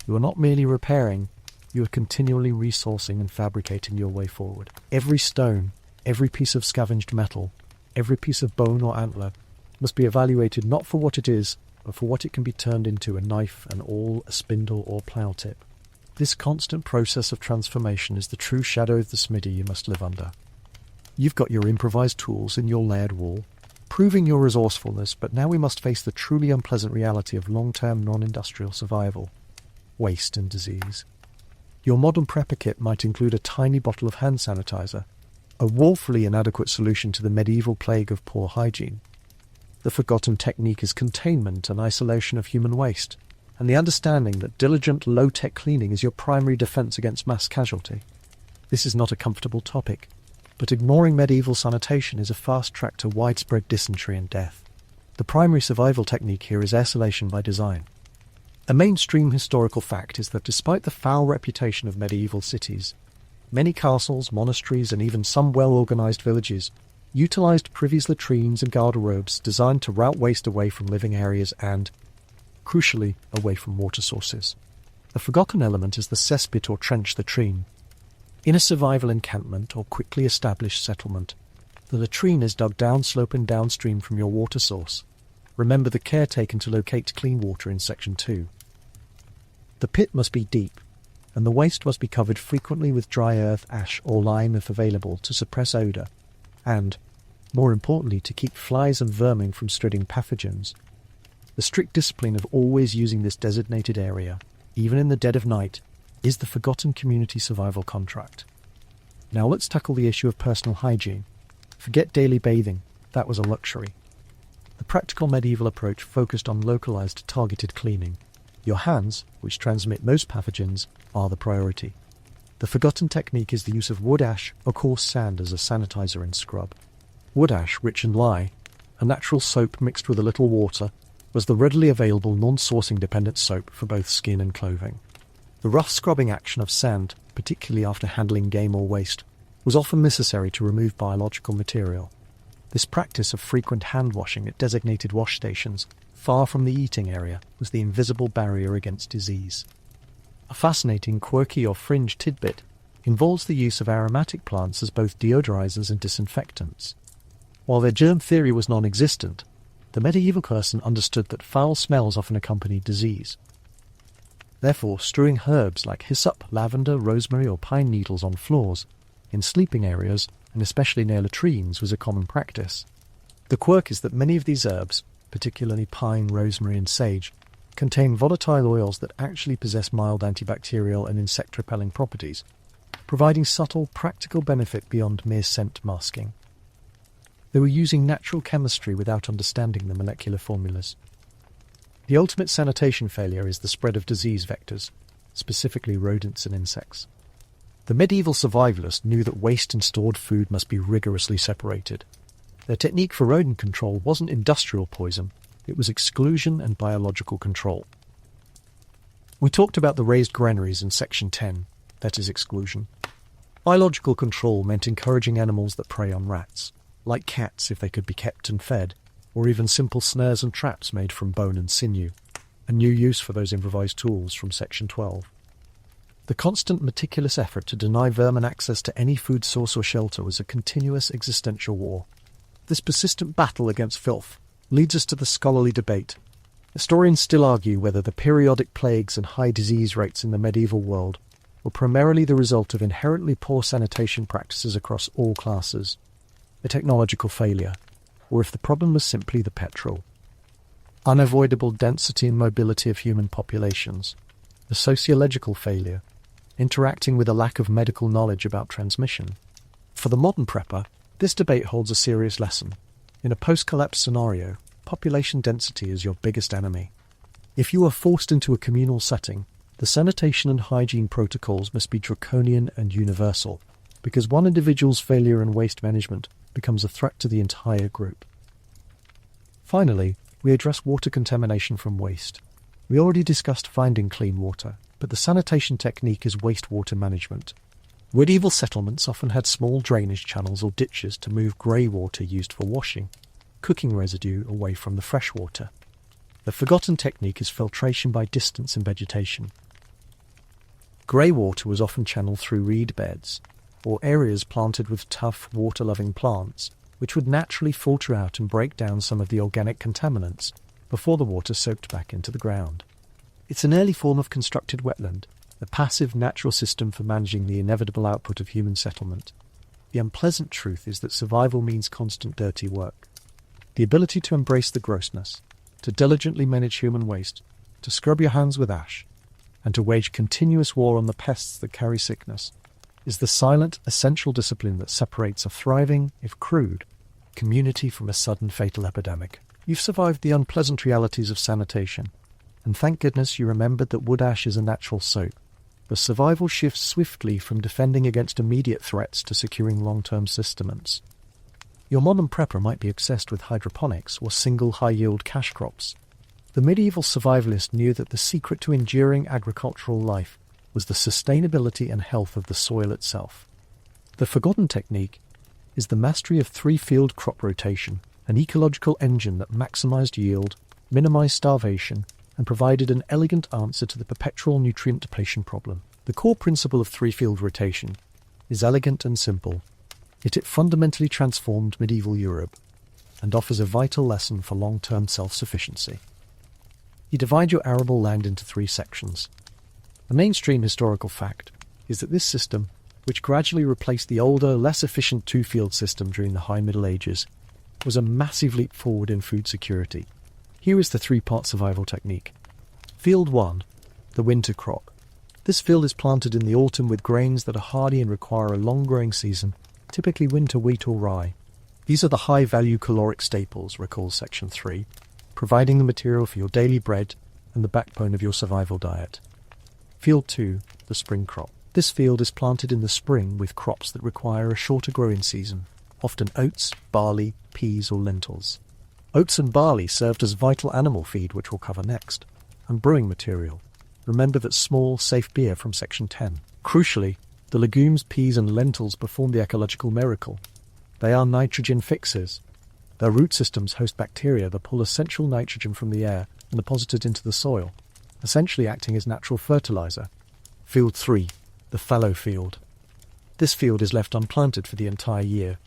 You are not merely repairing, you are continually resourcing and fabricating your way forward. Every stone, every piece of scavenged metal, every piece of bone or antler must be evaluated not for what it is, but for what it can be turned into: a knife, an awl, a spindle, or plough tip. This constant process of transformation is the true shadow of the smithy you must live under. You've got your improvised tools in your layered wall, proving your resourcefulness, but now we must face the truly unpleasant reality of long-term non-industrial survival: waste and disease. Your modern prepper kit might include a tiny bottle of hand sanitizer, a woefully inadequate solution to the medieval plague of poor hygiene. The forgotten technique is containment and isolation of human waste, and the understanding that diligent, low-tech cleaning is your primary defense against mass casualty. This is not a comfortable topic, but ignoring medieval sanitation is a fast track to widespread dysentery and death. The primary survival technique here is isolation by design. A mainstream historical fact is that despite the foul reputation of medieval cities, many castles, monasteries, and even some well-organized villages utilized privies, latrines, and garderobes designed to route waste away from living areas and, crucially, away from water sources. A forgotten element is the cesspit or trench latrine. In a survival encampment or quickly established settlement, the latrine is dug downslope and downstream from your water source. Remember the care taken to locate clean water in Section 2. The pit must be deep, and the waste must be covered frequently with dry earth, ash, or lime if available to suppress odour, and, more importantly, to keep flies and vermin from spreading pathogens, The strict discipline of always using this designated area, even in the dead of night, is the forgotten community survival contract. Now let's tackle the issue of personal hygiene. Forget daily bathing, that was a luxury. The practical medieval approach focused on localized, targeted cleaning. Your hands, which transmit most pathogens, are the priority. The forgotten technique is the use of wood ash or coarse sand as a sanitizer and scrub. Wood ash, rich in lye, a natural soap mixed with a little water, was the readily available non-sourcing dependent soap for both skin and clothing. The rough scrubbing action of sand, particularly after handling game or waste, was often necessary to remove biological material. This practice of frequent hand washing at designated wash stations, far from the eating area, was the invisible barrier against disease. A fascinating, quirky or fringe tidbit involves the use of aromatic plants as both deodorizers and disinfectants. While their germ theory was non-existent, the medieval person understood that foul smells often accompanied disease. Therefore, strewing herbs like hyssop, lavender, rosemary or pine needles on floors, in sleeping areas, and especially near latrines, was a common practice. The quirk is that many of these herbs, particularly pine, rosemary and sage, contain volatile oils that actually possess mild antibacterial and insect-repelling properties, providing subtle, practical benefit beyond mere scent masking. They were using natural chemistry without understanding the molecular formulas. The ultimate sanitation failure is the spread of disease vectors, specifically rodents and insects. The medieval survivalists knew that waste and stored food must be rigorously separated. Their technique for rodent control wasn't industrial poison, it was exclusion and biological control. We talked about the raised granaries in section 10, that is exclusion. Biological control meant encouraging animals that prey on rats, like cats if they could be kept and fed, or even simple snares and traps made from bone and sinew, a new use for those improvised tools from section 12. The constant meticulous effort to deny vermin access to any food source or shelter was a continuous existential war. This persistent battle against filth leads us to the scholarly debate. Historians still argue whether the periodic plagues and high disease rates in the medieval world were primarily the result of inherently poor sanitation practices across all classes, a technological failure, or if the problem was simply the petrol. Unavoidable density and mobility of human populations, a sociological failure, interacting with a lack of medical knowledge about transmission. For the modern prepper, this debate holds a serious lesson. In a post-collapse scenario, population density is your biggest enemy. If you are forced into a communal setting, the sanitation and hygiene protocols must be draconian and universal, because one individual's failure in waste management becomes a threat to the entire group. Finally, we address water contamination from waste. We already discussed finding clean water, but the sanitation technique is wastewater management. Medieval settlements often had small drainage channels or ditches to move grey water used for washing, cooking residue away from the fresh water. The forgotten technique is filtration by distance and vegetation. Grey water was often channeled through reed beds, or areas planted with tough, water-loving plants, which would naturally filter out and break down some of the organic contaminants before the water soaked back into the ground. It's an early form of constructed wetland, a passive natural system for managing the inevitable output of human settlement. The unpleasant truth is that survival means constant dirty work. The ability to embrace the grossness, to diligently manage human waste, to scrub your hands with ash, and to wage continuous war on the pests that carry sickness, is the silent, essential discipline that separates a thriving, if crude, community from a sudden fatal epidemic. You've survived the unpleasant realities of sanitation, and thank goodness you remembered that wood ash is a natural soap. The survival shifts swiftly from defending against immediate threats to securing long-term sustenance. Your modern prepper might be obsessed with hydroponics or single high-yield cash crops. The medieval survivalist knew that the secret to enduring agricultural life was the sustainability and health of the soil itself. The forgotten technique is the mastery of three-field crop rotation, an ecological engine that maximized yield, minimized starvation, and provided an elegant answer to the perpetual nutrient depletion problem. The core principle of three-field rotation is elegant and simple, yet it fundamentally transformed medieval Europe and offers a vital lesson for long-term self-sufficiency. You divide your arable land into three sections. The mainstream historical fact is that this system, which gradually replaced the older, less efficient two-field system during the High Middle Ages, was a massive leap forward in food security. Here is the three-part survival technique. Field 1. The winter crop. This field is planted in the autumn with grains that are hardy and require a long growing season, typically winter wheat or rye. These are the high-value caloric staples, recalls Section 3, providing the material for your daily bread and the backbone of your survival diet. Field 2. The spring crop. This field is planted in the spring with crops that require a shorter growing season, often oats, barley, peas or lentils. Oats and barley served as vital animal feed, which we'll cover next, and brewing material. Remember that small, safe beer from Section 10. Crucially, the legumes, peas and lentils perform the ecological miracle. They are nitrogen fixers. Their root systems host bacteria that pull essential nitrogen from the air and deposit it into the soil, essentially acting as natural fertilizer. Field 3. The fallow field. This field is left unplanted for the entire year.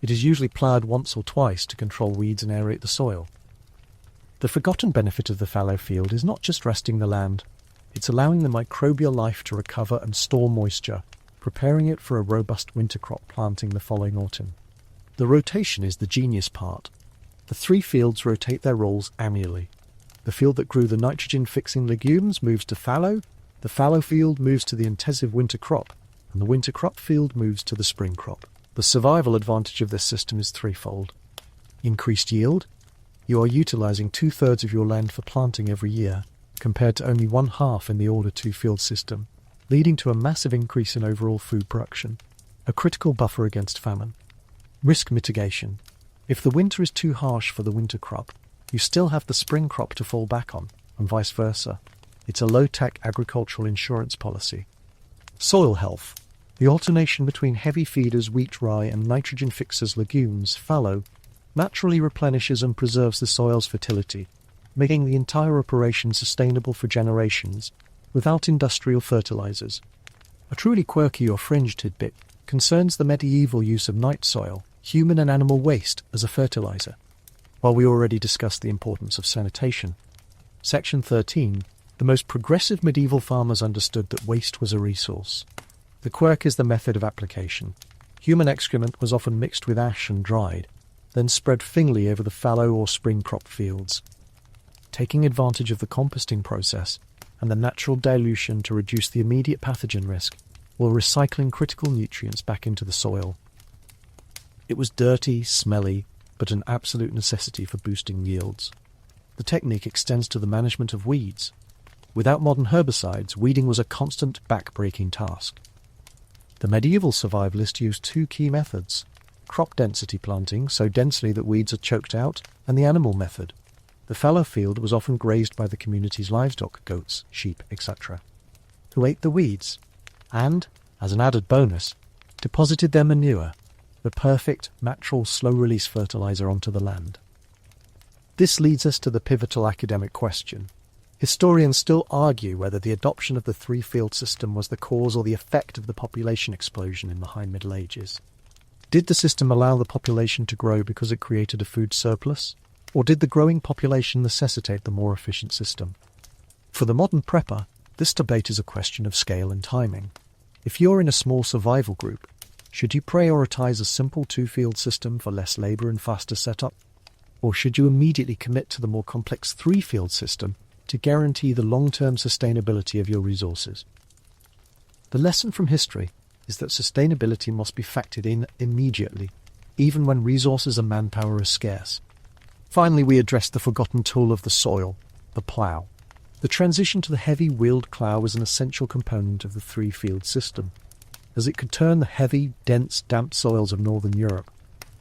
It is usually ploughed once or twice to control weeds and aerate the soil. The forgotten benefit of the fallow field is not just resting the land, it's allowing the microbial life to recover and store moisture, preparing it for a robust winter crop planting the following autumn. The rotation is the genius part. The three fields rotate their roles annually. The field that grew the nitrogen-fixing legumes moves to fallow, the fallow field moves to the intensive winter crop, and the winter crop field moves to the spring crop. The survival advantage of this system is threefold. Increased yield. You are utilizing 2/3 of your land for planting every year, compared to only 1/2 in the older two-field system, leading to a massive increase in overall food production, a critical buffer against famine. Risk mitigation. If the winter is too harsh for the winter crop, you still have the spring crop to fall back on, and vice versa. It's a low-tech agricultural insurance policy. Soil health. The alternation between heavy feeders, wheat, rye, and nitrogen fixers, legumes, fallow, naturally replenishes and preserves the soil's fertility, making the entire operation sustainable for generations without industrial fertilizers. A truly quirky or fringe tidbit concerns the medieval use of night soil, human and animal waste, as a fertilizer. While we already discussed the importance of sanitation, Section 13, the most progressive medieval farmers understood that waste was a resource. The quirk is the method of application. Human excrement was often mixed with ash and dried, then spread thinly over the fallow or spring crop fields. Taking advantage of the composting process and the natural dilution to reduce the immediate pathogen risk, while recycling critical nutrients back into the soil. It was dirty, smelly, but an absolute necessity for boosting yields. The technique extends to the management of weeds. Without modern herbicides, weeding was a constant, back-breaking task. The medieval survivalists used two key methods: crop density planting, so densely that weeds are choked out, and the animal method. The fallow field was often grazed by the community's livestock, goats, sheep, etc., who ate the weeds, and, as an added bonus, deposited their manure, the perfect, natural, slow-release fertilizer, onto the land. This leads us to the pivotal academic question. Historians still argue whether the adoption of the three-field system was the cause or the effect of the population explosion in the High Middle Ages. Did the system allow the population to grow because it created a food surplus, or did the growing population necessitate the more efficient system? For the modern prepper, this debate is a question of scale and timing. If you're in a small survival group, should you prioritize a simple two-field system for less labor and faster setup? Or should you immediately commit to the more complex three-field system to guarantee the long-term sustainability of your resources? The lesson from history is that sustainability must be factored in immediately, even when resources and manpower are scarce. Finally, we address the forgotten tool of the soil, the plough. The transition to the heavy wheeled plough was an essential component of the three-field system, as it could turn the heavy, dense, damp soils of northern Europe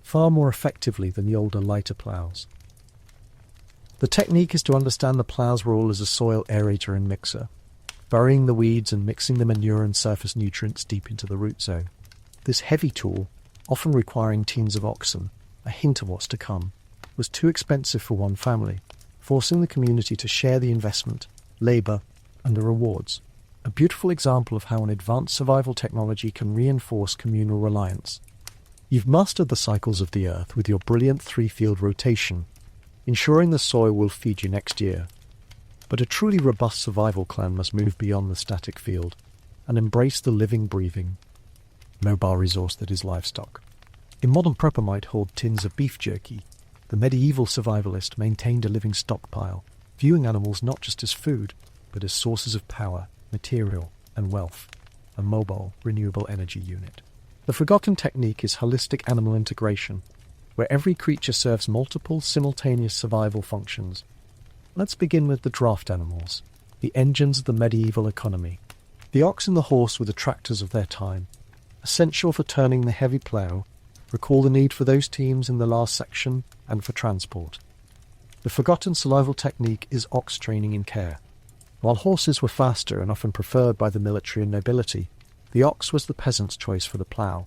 far more effectively than the older, lighter ploughs. The technique is to understand the plough's role as a soil aerator and mixer, burying the weeds and mixing the manure and surface nutrients deep into the root zone. This heavy tool, often requiring teams of oxen, a hint of what's to come, was too expensive for one family, forcing the community to share the investment, labour, and the rewards. A beautiful example of how an advanced survival technology can reinforce communal reliance. You've mastered the cycles of the earth with your brilliant three-field rotation, ensuring the soil will feed you next year. But a truly robust survival clan must move beyond the static field and embrace the living, breathing, mobile resource that is livestock. A modern prepper might hold tins of beef jerky, The medieval survivalist maintained a living stockpile, viewing animals not just as food, but as sources of power, material, and wealth, a mobile, renewable energy unit. The forgotten technique is holistic animal integration, where every creature serves multiple simultaneous survival functions. Let's begin with the draft animals, the engines of the medieval economy. The ox and the horse were the tractors of their time, essential for turning the heavy plough. Recall the need for those teams in the last section and for transport. The forgotten survival technique is ox training in care. While horses were faster and often preferred by the military and nobility, the ox was the peasant's choice for the plough.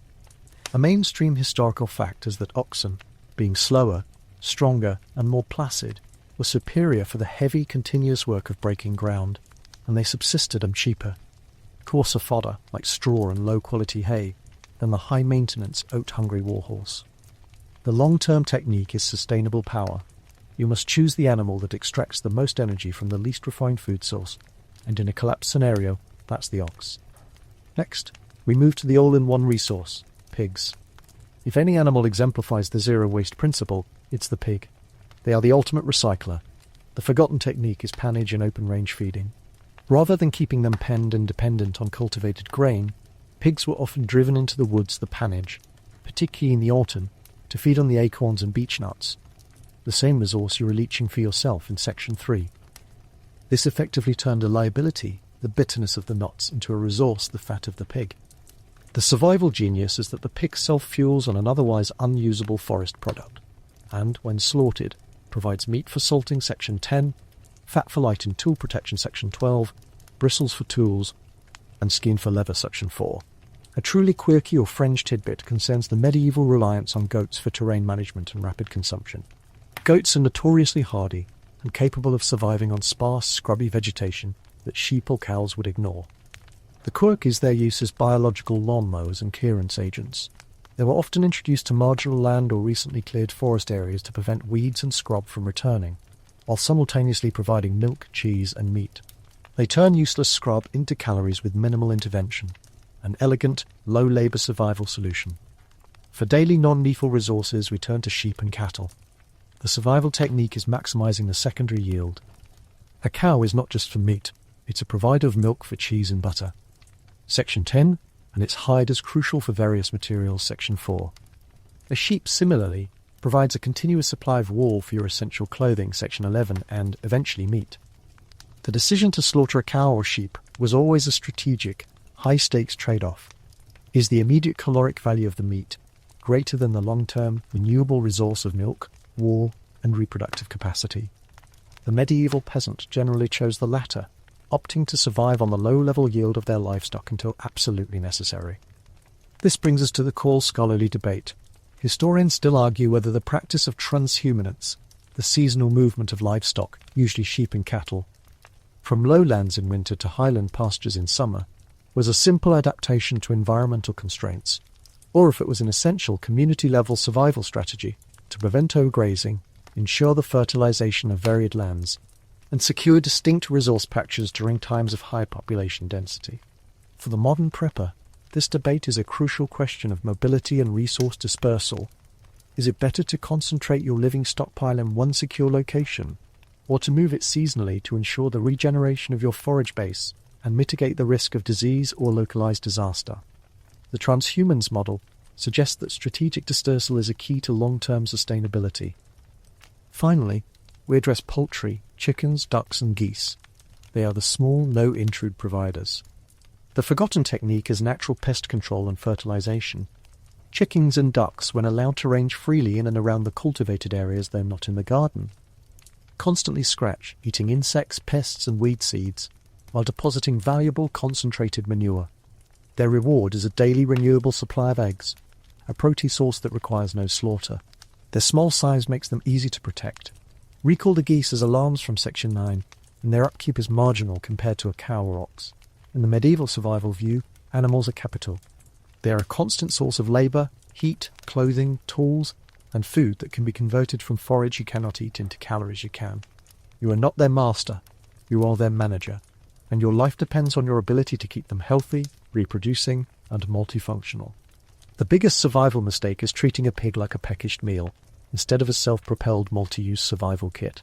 A mainstream historical fact is that oxen, being slower, stronger, and more placid, were superior for the heavy, continuous work of breaking ground, and they subsisted on cheaper, coarser fodder like straw and low-quality hay than the high-maintenance, oat-hungry warhorse. The long-term technique is sustainable power. You must choose the animal that extracts the most energy from the least refined food source, and in a collapse scenario, that's the ox. Next, we move to the all-in-one resource, pigs. If any animal exemplifies the zero-waste principle, it's the pig. They are the ultimate recycler. The forgotten technique is pannage and open-range feeding. Rather than keeping them penned and dependent on cultivated grain, pigs were often driven into the woods, the pannage, particularly in the autumn, to feed on the acorns and beech nuts, the same resource you were leaching for yourself in Section 3. This effectively turned a liability, the bitterness of the nuts, into a resource, the fat of the pig. The survival genius is that the pig self-fuels on an otherwise unusable forest product, and, when slaughtered, provides meat for salting Section 10, fat for light and tool protection Section 12, bristles for tools, and skin for leather Section 4. A truly quirky or fringe tidbit concerns the medieval reliance on goats for terrain management and rapid consumption. Goats are notoriously hardy and capable of surviving on sparse, scrubby vegetation that sheep or cows would ignore. The quirk is their use as biological lawnmowers and clearance agents. They were often introduced to marginal land or recently cleared forest areas to prevent weeds and scrub from returning, while simultaneously providing milk, cheese, and meat. They turn useless scrub into calories with minimal intervention, an elegant, low-labour survival solution. For daily non-lethal resources, we turn to sheep and cattle. The survival technique is maximising the secondary yield. A cow is not just for meat, it's a provider of milk for cheese and butter. Section 10, and its hide is crucial for various materials, Section 4. A sheep, similarly, provides a continuous supply of wool for your essential clothing, Section 11, and eventually meat. The decision to slaughter a cow or sheep was always a strategic, high-stakes trade-off. Is the immediate caloric value of the meat greater than the long-term, renewable resource of milk, wool, and reproductive capacity? The medieval peasant generally chose the latter, opting to survive on the low-level yield of their livestock until absolutely necessary. This brings us to the core scholarly debate. Historians still argue whether the practice of transhumance, the seasonal movement of livestock, usually sheep and cattle, from lowlands in winter to highland pastures in summer, was a simple adaptation to environmental constraints, or if it was an essential community-level survival strategy to prevent overgrazing, ensure the fertilization of varied lands, and secure distinct resource patches during times of high population density. For the modern prepper, this debate is a crucial question of mobility and resource dispersal. Is it better to concentrate your living stockpile in one secure location, or to move it seasonally to ensure the regeneration of your forage base and mitigate the risk of disease or localized disaster? The transhumance model suggests that strategic dispersal is a key to long-term sustainability. Finally, we address poultry, chickens, ducks, and geese. They are the small, low-intrude providers. The forgotten technique is natural pest control and fertilization. Chickens and ducks, when allowed to range freely in and around the cultivated areas though not in the garden, constantly scratch, eating insects, pests, and weed seeds, while depositing valuable concentrated manure. Their reward is a daily renewable supply of eggs, a protein source that requires no slaughter. Their small size makes them easy to protect. Recall the geese as alarms from Section 9, and their upkeep is marginal compared to a cow or ox. In the medieval survival view, animals are capital. They are a constant source of labour, heat, clothing, tools, and food that can be converted from forage you cannot eat into calories you can. You are not their master, you are their manager, and your life depends on your ability to keep them healthy, reproducing, and multifunctional. The biggest survival mistake is treating a pig like a packaged meal. instead of a self-propelled multi-use survival kit.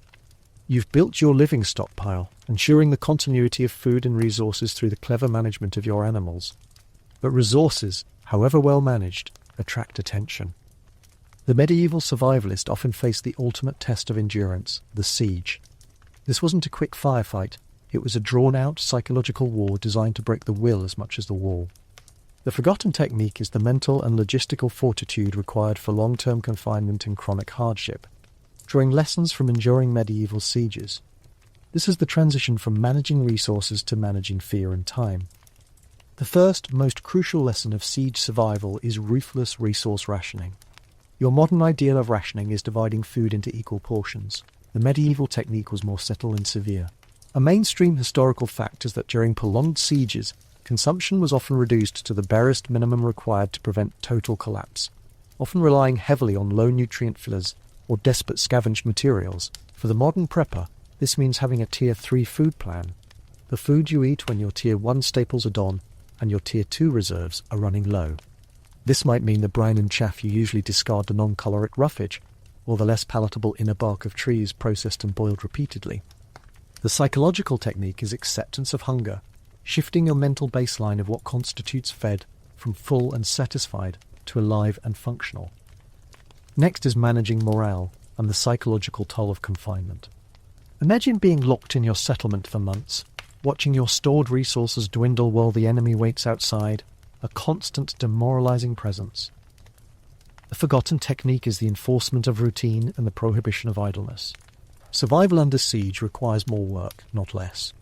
You've built your living stockpile, ensuring the continuity of food and resources through the clever management of your animals. But resources, however well managed, attract attention. The medieval survivalist often faced the ultimate test of endurance, the siege. This wasn't a quick firefight, it was a drawn-out psychological war designed to break the will as much as the wall. The forgotten technique is the mental and logistical fortitude required for long-term confinement and chronic hardship, drawing lessons from enduring medieval sieges. This is the transition from managing resources to managing fear and time. The first, most crucial lesson of siege survival is ruthless resource rationing. Your modern ideal of rationing is dividing food into equal portions. The medieval technique was more subtle and severe. A mainstream historical fact is that during prolonged sieges, consumption was often reduced to the barest minimum required to prevent total collapse, often relying heavily on low nutrient fillers or desperate scavenged materials. For the modern prepper, this means having a Tier 3 food plan. The food you eat when your Tier 1 staples are done and your Tier 2 reserves are running low. This might mean the brine and chaff you usually discard to non-caloric roughage, or the less palatable inner bark of trees processed and boiled repeatedly. The psychological technique is acceptance of hunger, shifting your mental baseline of what constitutes fed from full and satisfied to alive and functional. Next is managing morale and the psychological toll of confinement. Imagine being locked in your settlement for months, watching your stored resources dwindle while the enemy waits outside, a constant demoralizing presence. The forgotten technique is the enforcement of routine and the prohibition of idleness. Survival under siege requires more work, not less.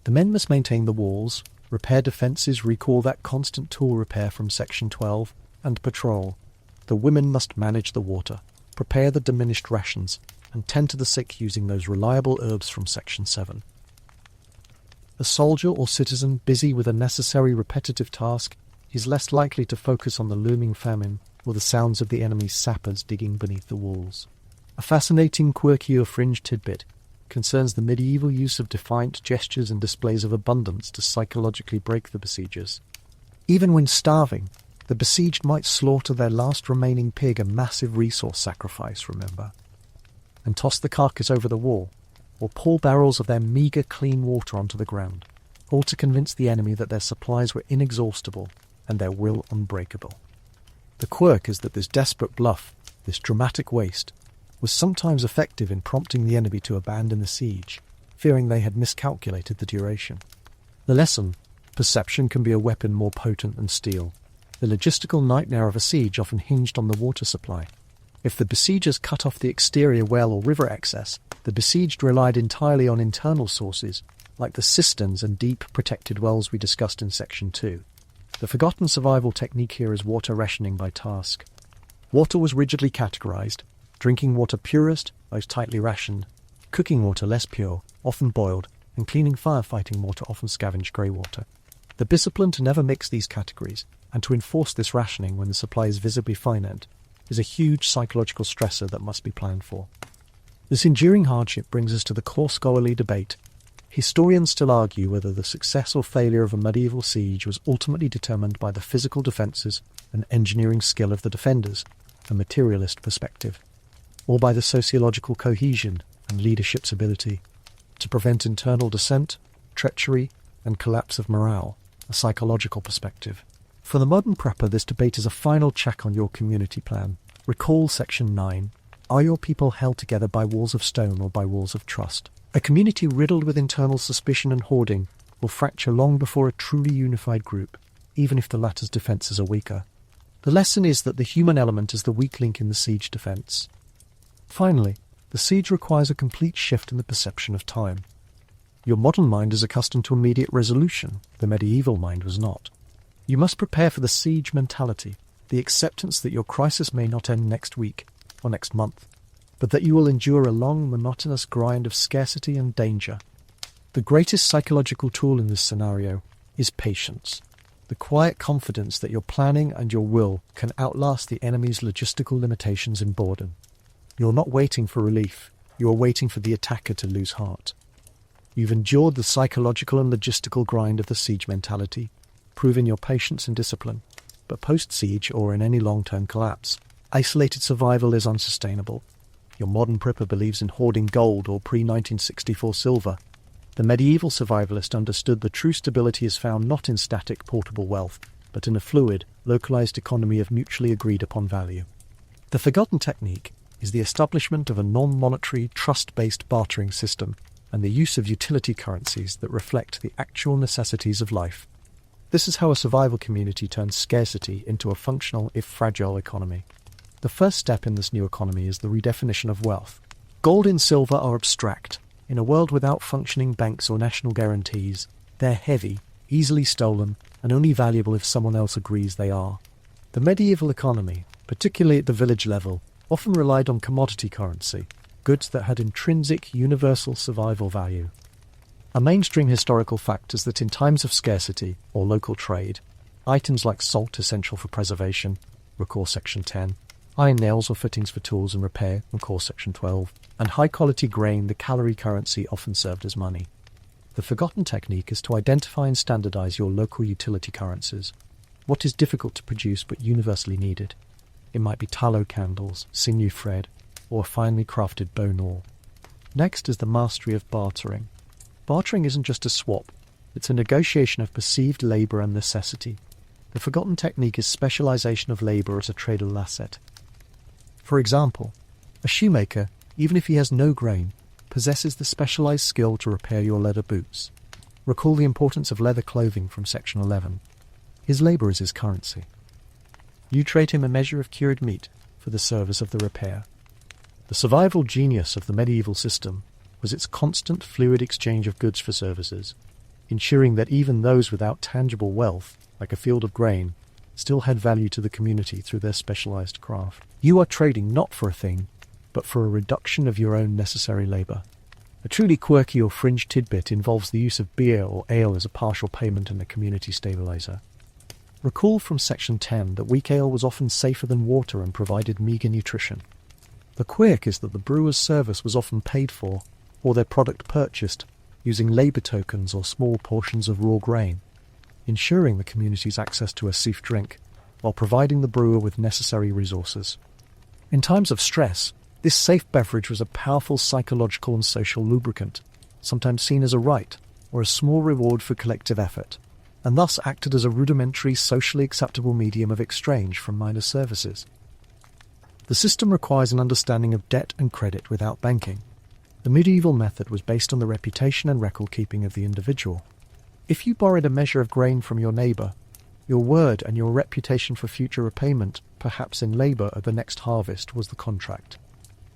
The men must maintain the walls, repair defences, recall that constant tool repair from Section 12, and patrol. The women must manage the water, prepare the diminished rations, and tend to the sick using those reliable herbs from Section 7. A soldier or citizen busy with a necessary repetitive task is less likely to focus on the looming famine or the sounds of the enemy's sappers digging beneath the walls. A fascinating, quirky or fringe tidbit concerns the medieval use of defiant gestures and displays of abundance to psychologically break the besiegers. Even when starving, the besieged might slaughter their last remaining pig, a massive resource sacrifice, remember, and toss the carcass over the wall, or pour barrels of their meagre clean water onto the ground, all to convince the enemy that their supplies were inexhaustible and their will unbreakable. The quirk is that this desperate bluff, this dramatic waste, was sometimes effective in prompting the enemy to abandon the siege, fearing they had miscalculated the duration. The lesson: perception can be a weapon more potent than steel. The logistical nightmare of a siege often hinged on the water supply. If the besiegers cut off the exterior well or river access, the besieged relied entirely on internal sources, like the cisterns and deep protected wells we discussed in Section 2. The forgotten survival technique here is water rationing by task. Water was rigidly categorized: drinking water purest, most tightly rationed; cooking water less pure, often boiled; and cleaning firefighting water, often scavenged grey water. The discipline to never mix these categories, and to enforce this rationing when the supply is visibly finite, is a huge psychological stressor that must be planned for. This enduring hardship brings us to the core scholarly debate. Historians still argue whether the success or failure of a medieval siege was ultimately determined by the physical defences and engineering skill of the defenders, a materialist perspective, or by the sociological cohesion and leadership's ability to prevent internal dissent, treachery, and collapse of morale, a psychological perspective. For the modern prepper, this debate is a final check on your community plan. Recall Section 9. Are your people held together by walls of stone or by walls of trust? A community riddled with internal suspicion and hoarding will fracture long before a truly unified group, even if the latter's defences are weaker. The lesson is that the human element is the weak link in the siege defence. Finally, the siege requires a complete shift in the perception of time. Your modern mind is accustomed to immediate resolution. The medieval mind was not. You must prepare for the siege mentality, the acceptance that your crisis may not end next week or next month, but that you will endure a long, monotonous grind of scarcity and danger. The greatest psychological tool in this scenario is patience, the quiet confidence that your planning and your will can outlast the enemy's logistical limitations and boredom. You're not waiting for relief, you are waiting for the attacker to lose heart. You've endured the psychological and logistical grind of the siege mentality, proven your patience and discipline, but post-siege or in any long-term collapse, isolated survival is unsustainable. Your modern prepper believes in hoarding gold or pre-1964 silver. The medieval survivalist understood the true stability is found not in static, portable wealth, but in a fluid, localized economy of mutually agreed upon value. The forgotten technique is the establishment of a non-monetary, trust-based bartering system and the use of utility currencies that reflect the actual necessities of life. This is how a survival community turns scarcity into a functional, if fragile, economy. The first step in this new economy is the redefinition of wealth. Gold and silver are abstract. In a world without functioning banks or national guarantees, they're heavy, easily stolen, and only valuable if someone else agrees they are. The medieval economy, particularly at the village level, often relied on commodity currency, goods that had intrinsic, universal survival value. A mainstream historical fact is that in times of scarcity or local trade, items like salt essential for preservation, recall section 10, iron nails or fittings for tools and repair, recall section 12, and high-quality grain, the calorie currency, often served as money. The forgotten technique is to identify and standardize your local utility currencies. What is difficult to produce but universally needed? It might be tallow candles, sinew thread, or finely crafted bone ore. Next is the mastery of bartering. Bartering isn't just a swap, it's a negotiation of perceived labour and necessity. The forgotten technique is specialisation of labour as a tradable asset. For example, a shoemaker, even if he has no grain, possesses the specialised skill to repair your leather boots. Recall the importance of leather clothing from section 11. His labour is his currency. You trade him a measure of cured meat for the service of the repair. The survival genius of the medieval system was its constant fluid exchange of goods for services, ensuring that even those without tangible wealth, like a field of grain, still had value to the community through their specialized craft. You are trading not for a thing, but for a reduction of your own necessary labour. A truly quirky or fringe tidbit involves the use of beer or ale as a partial payment and a community stabiliser. Recall from section 10 that weak ale was often safer than water and provided meagre nutrition. The quirk is that the brewer's service was often paid for, or their product purchased, using labour tokens or small portions of raw grain, ensuring the community's access to a safe drink, while providing the brewer with necessary resources. In times of stress, this safe beverage was a powerful psychological and social lubricant, sometimes seen as a right or a small reward for collective effort, and thus acted as a rudimentary, socially acceptable medium of exchange from minor services. The system requires an understanding of debt and credit without banking. The medieval method was based on the reputation and record-keeping of the individual. If you borrowed a measure of grain from your neighbour, your word and your reputation for future repayment, perhaps in labour at the next harvest, was the contract.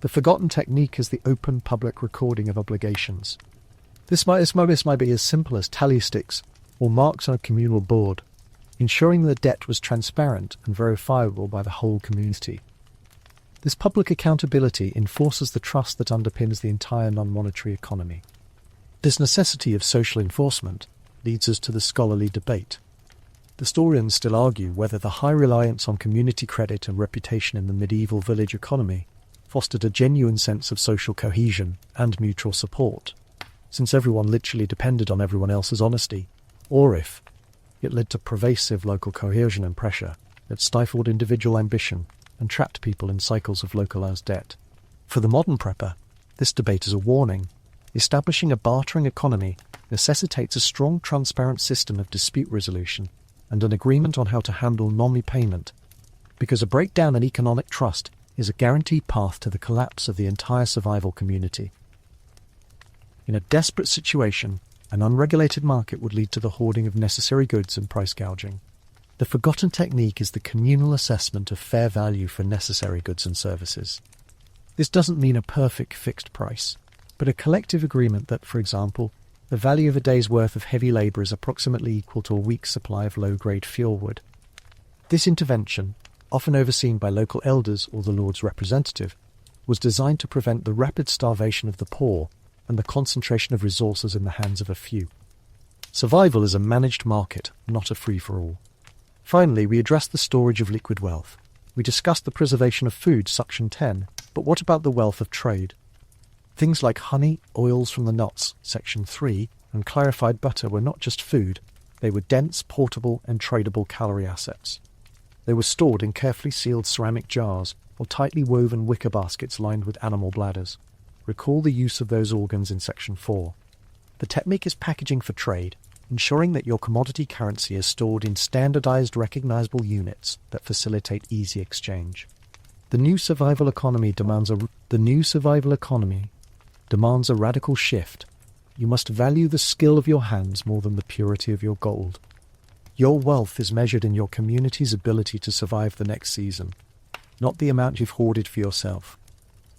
The forgotten technique is the open public recording of obligations. This might be as simple as tally sticks or marks on a communal board, ensuring the debt was transparent and verifiable by the whole community. This public accountability enforces the trust that underpins the entire non-monetary economy. This necessity of social enforcement leads us to the scholarly debate. Historians still argue whether the high reliance on community credit and reputation in the medieval village economy fostered a genuine sense of social cohesion and mutual support, since everyone literally depended on everyone else's honesty, or if it led to pervasive local coercion and pressure that stifled individual ambition and trapped people in cycles of localized debt. For the modern prepper, this debate is a warning. Establishing a bartering economy necessitates a strong, transparent system of dispute resolution and an agreement on how to handle non-repayment, because a breakdown in economic trust is a guaranteed path to the collapse of the entire survival community. In a desperate situation, an unregulated market would lead to the hoarding of necessary goods and price gouging. The forgotten technique is the communal assessment of fair value for necessary goods and services. This doesn't mean a perfect fixed price, but a collective agreement that, for example, the value of a day's worth of heavy labour is approximately equal to a week's supply of low-grade fuel wood. This intervention, often overseen by local elders or the Lord's representative, was designed to prevent the rapid starvation of the poor and the concentration of resources in the hands of a few. Survival is a managed market, not a free-for-all. Finally, we addressed the storage of liquid wealth. We discussed the preservation of food, section 10, but what about the wealth of trade? Things like honey, oils from the nuts, section 3, and clarified butter were not just food, they were dense, portable, and tradable calorie assets. They were stored in carefully sealed ceramic jars, or tightly woven wicker baskets lined with animal bladders. Recall the use of those organs in Section 4. The technique is packaging for trade, ensuring that your commodity currency is stored in standardized recognizable units that facilitate easy exchange. The new survival economy demands a radical shift. You must value the skill of your hands more than the purity of your gold. Your wealth is measured in your community's ability to survive the next season, not the amount you've hoarded for yourself.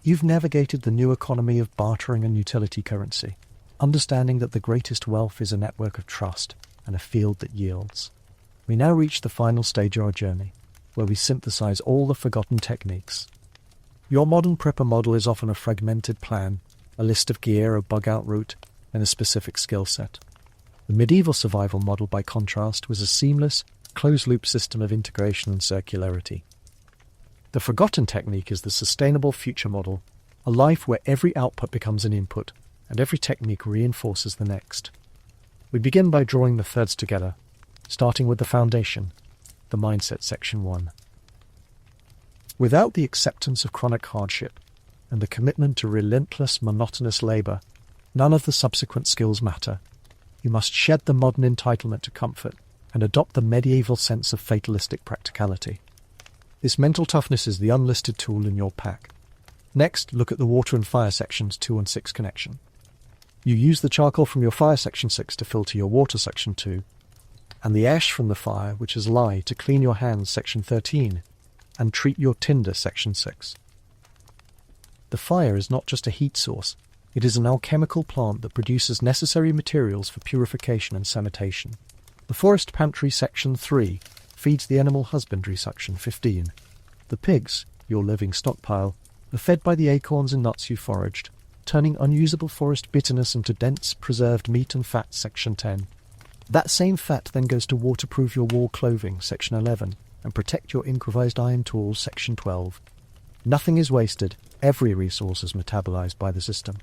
You've navigated the new economy of bartering and utility currency, understanding that the greatest wealth is a network of trust and a field that yields. We now reach the final stage of our journey, where we synthesize all the forgotten techniques. Your modern prepper model is often a fragmented plan, a list of gear, a bug-out route, and a specific skill set. The medieval survival model, by contrast, was a seamless, closed-loop system of integration and circularity. The forgotten technique is the sustainable future model, a life where every output becomes an input, and every technique reinforces the next. We begin by drawing the threads together, starting with the foundation, the mindset, Section 1. Without the acceptance of chronic hardship and the commitment to relentless, monotonous labor, none of the subsequent skills matter. You must shed the modern entitlement to comfort and adopt the medieval sense of fatalistic practicality. This mental toughness is the unlisted tool in your pack. Next, look at the water and fire sections 2 and 6 connection. You use the charcoal from your fire section 6 to filter your water section 2, and the ash from the fire, which is lye, to clean your hands section 13, and treat your tinder section 6. The fire is not just a heat source, it is an alchemical plant that produces necessary materials for purification and sanitation. The forest pantry section 3 feeds the animal husbandry section 15. The pigs, your living stockpile, are fed by the acorns and nuts you foraged, turning unusable forest bitterness into dense, preserved meat and fat section 10. That same fat then goes to waterproof your wool clothing section 11 and protect your improvised iron tools section 12. Nothing is wasted, every resource is metabolized by the system.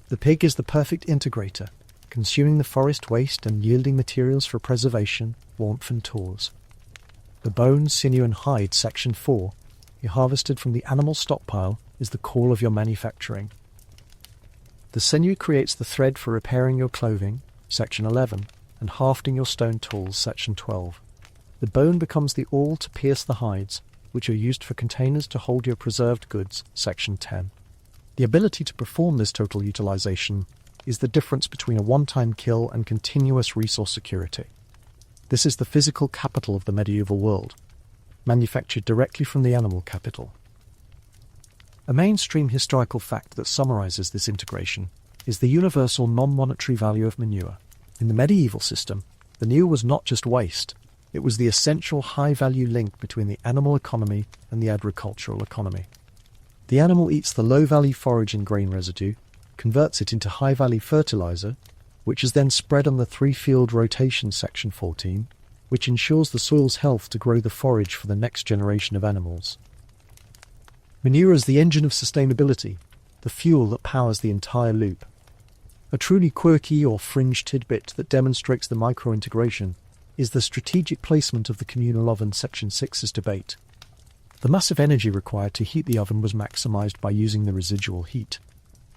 The pig is the perfect integrator, consuming the forest waste and yielding materials for preservation, warmth and tools. The bone, sinew and hide section 4, you harvested from the animal stockpile, is the core of your manufacturing. The sinew creates the thread for repairing your clothing, section 11, and hafting your stone tools, section 12. The bone becomes the awl to pierce the hides, which are used for containers to hold your preserved goods, section 10. The ability to perform this total utilization is the difference between a one-time kill and continuous resource security. This is the physical capital of the medieval world, manufactured directly from the animal capital. A mainstream historical fact that summarizes this integration is the universal non-monetary value of manure. In the medieval system, manure was not just waste, it was the essential high-value link between the animal economy and the agricultural economy. The animal eats the low-value forage and grain residue, converts it into high-value fertilizer, which is then spread on the 3-field rotation section 14, which ensures the soil's health to grow the forage for the next generation of animals. Manure is the engine of sustainability, the fuel that powers the entire loop. A truly quirky or fringe tidbit that demonstrates the micro-integration is the strategic placement of the communal oven section 6's debate. The massive energy required to heat the oven was maximized by using the residual heat.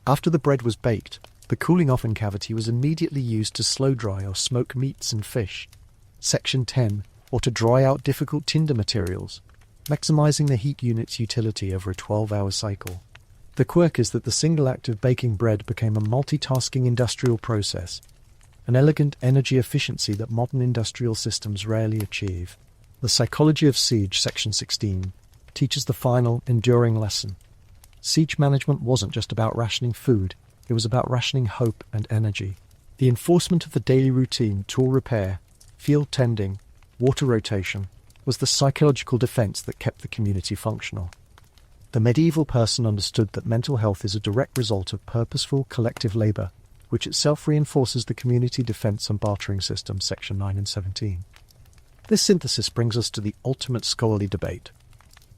After the bread was baked, the cooling oven cavity was immediately used to slow dry or smoke meats and fish, section 10, or to dry out difficult tinder materials, maximizing the heat unit's utility over a 12-hour cycle. The quirk is that the single act of baking bread became a multitasking industrial process, an elegant energy efficiency that modern industrial systems rarely achieve. The Psychology of Siege, section 16, teaches the final, enduring lesson. Siege management wasn't just about rationing food, it was about rationing hope and energy. The enforcement of the daily routine, tool repair, field tending, water rotation, was the psychological defense that kept the community functional. The medieval person understood that mental health is a direct result of purposeful collective labor, which itself reinforces the community defense and bartering system, section 9 and 17. This synthesis brings us to the ultimate scholarly debate.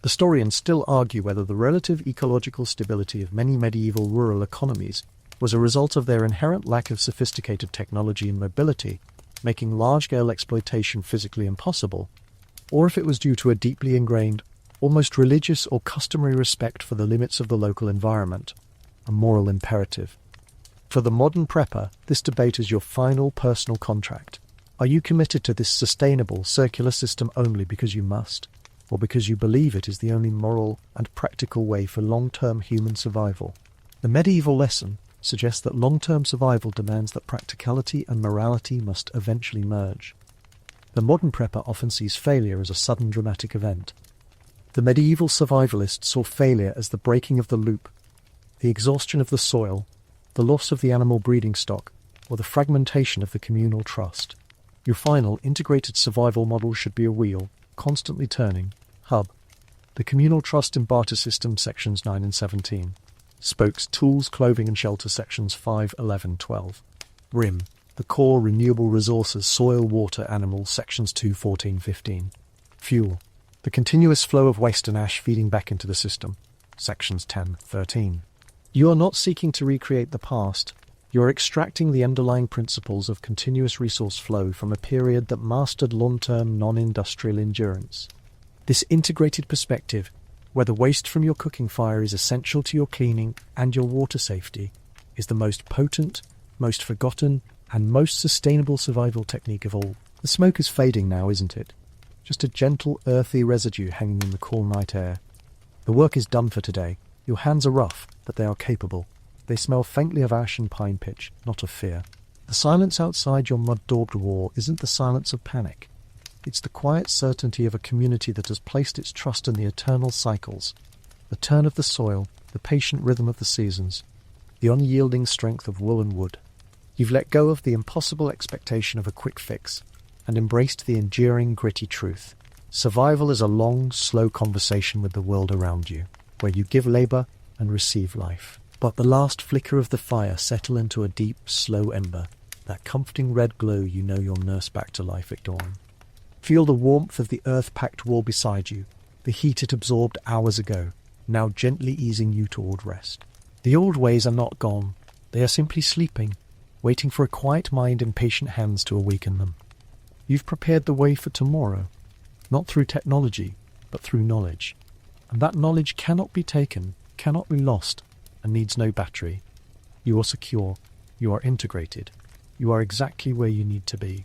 Historians still argue whether the relative ecological stability of many medieval rural economies was a result of their inherent lack of sophisticated technology and mobility, making large-scale exploitation physically impossible, or if it was due to a deeply ingrained, almost religious or customary respect for the limits of the local environment, a moral imperative. For the modern prepper, this debate is your final personal contract. Are you committed to this sustainable, circular system only because you must, or because you believe it is the only moral and practical way for long-term human survival? The medieval lesson suggests that long-term survival demands that practicality and morality must eventually merge. The modern prepper often sees failure as a sudden dramatic event. The medieval survivalist saw failure as the breaking of the loop, the exhaustion of the soil, the loss of the animal breeding stock, or the fragmentation of the communal trust. Your final integrated survival model should be a wheel, constantly turning, hub. The communal trust and barter system, sections 9 and 17. Spokes, tools, clothing and shelter, sections 5, 11, 12. Rim, the core renewable resources, soil, water, animals, sections 2, 14, 15. Fuel, the continuous flow of waste and ash feeding back into the system, sections 10, 13. You are not seeking to recreate the past. You are extracting the underlying principles of continuous resource flow from a period that mastered long-term non-industrial endurance. This integrated perspective, where the waste from your cooking fire is essential to your cleaning and your water safety, is the most potent, most forgotten, and most sustainable survival technique of all. The smoke is fading now, isn't it? Just a gentle, earthy residue hanging in the cool night air. The work is done for today. Your hands are rough, but they are capable. They smell faintly of ash and pine pitch, not of fear. The silence outside your mud-daubed wall isn't the silence of panic. It's the quiet certainty of a community that has placed its trust in the eternal cycles, the turn of the soil, the patient rhythm of the seasons, the unyielding strength of wool and wood. You've let go of the impossible expectation of a quick fix and embraced the enduring, gritty truth. Survival is a long, slow conversation with the world around you, where you give labour and receive life. But the last flicker of the fire settle into a deep, slow ember, that comforting red glow you know you'll nurse back to life at dawn. Feel the warmth of the earth-packed wall beside you, the heat it absorbed hours ago, now gently easing you toward rest. The old ways are not gone. They are simply sleeping, waiting for a quiet mind and patient hands to awaken them. You've prepared the way for tomorrow, not through technology, but through knowledge. And that knowledge cannot be taken, cannot be lost, and needs no battery. You are secure. You are integrated. You are exactly where you need to be.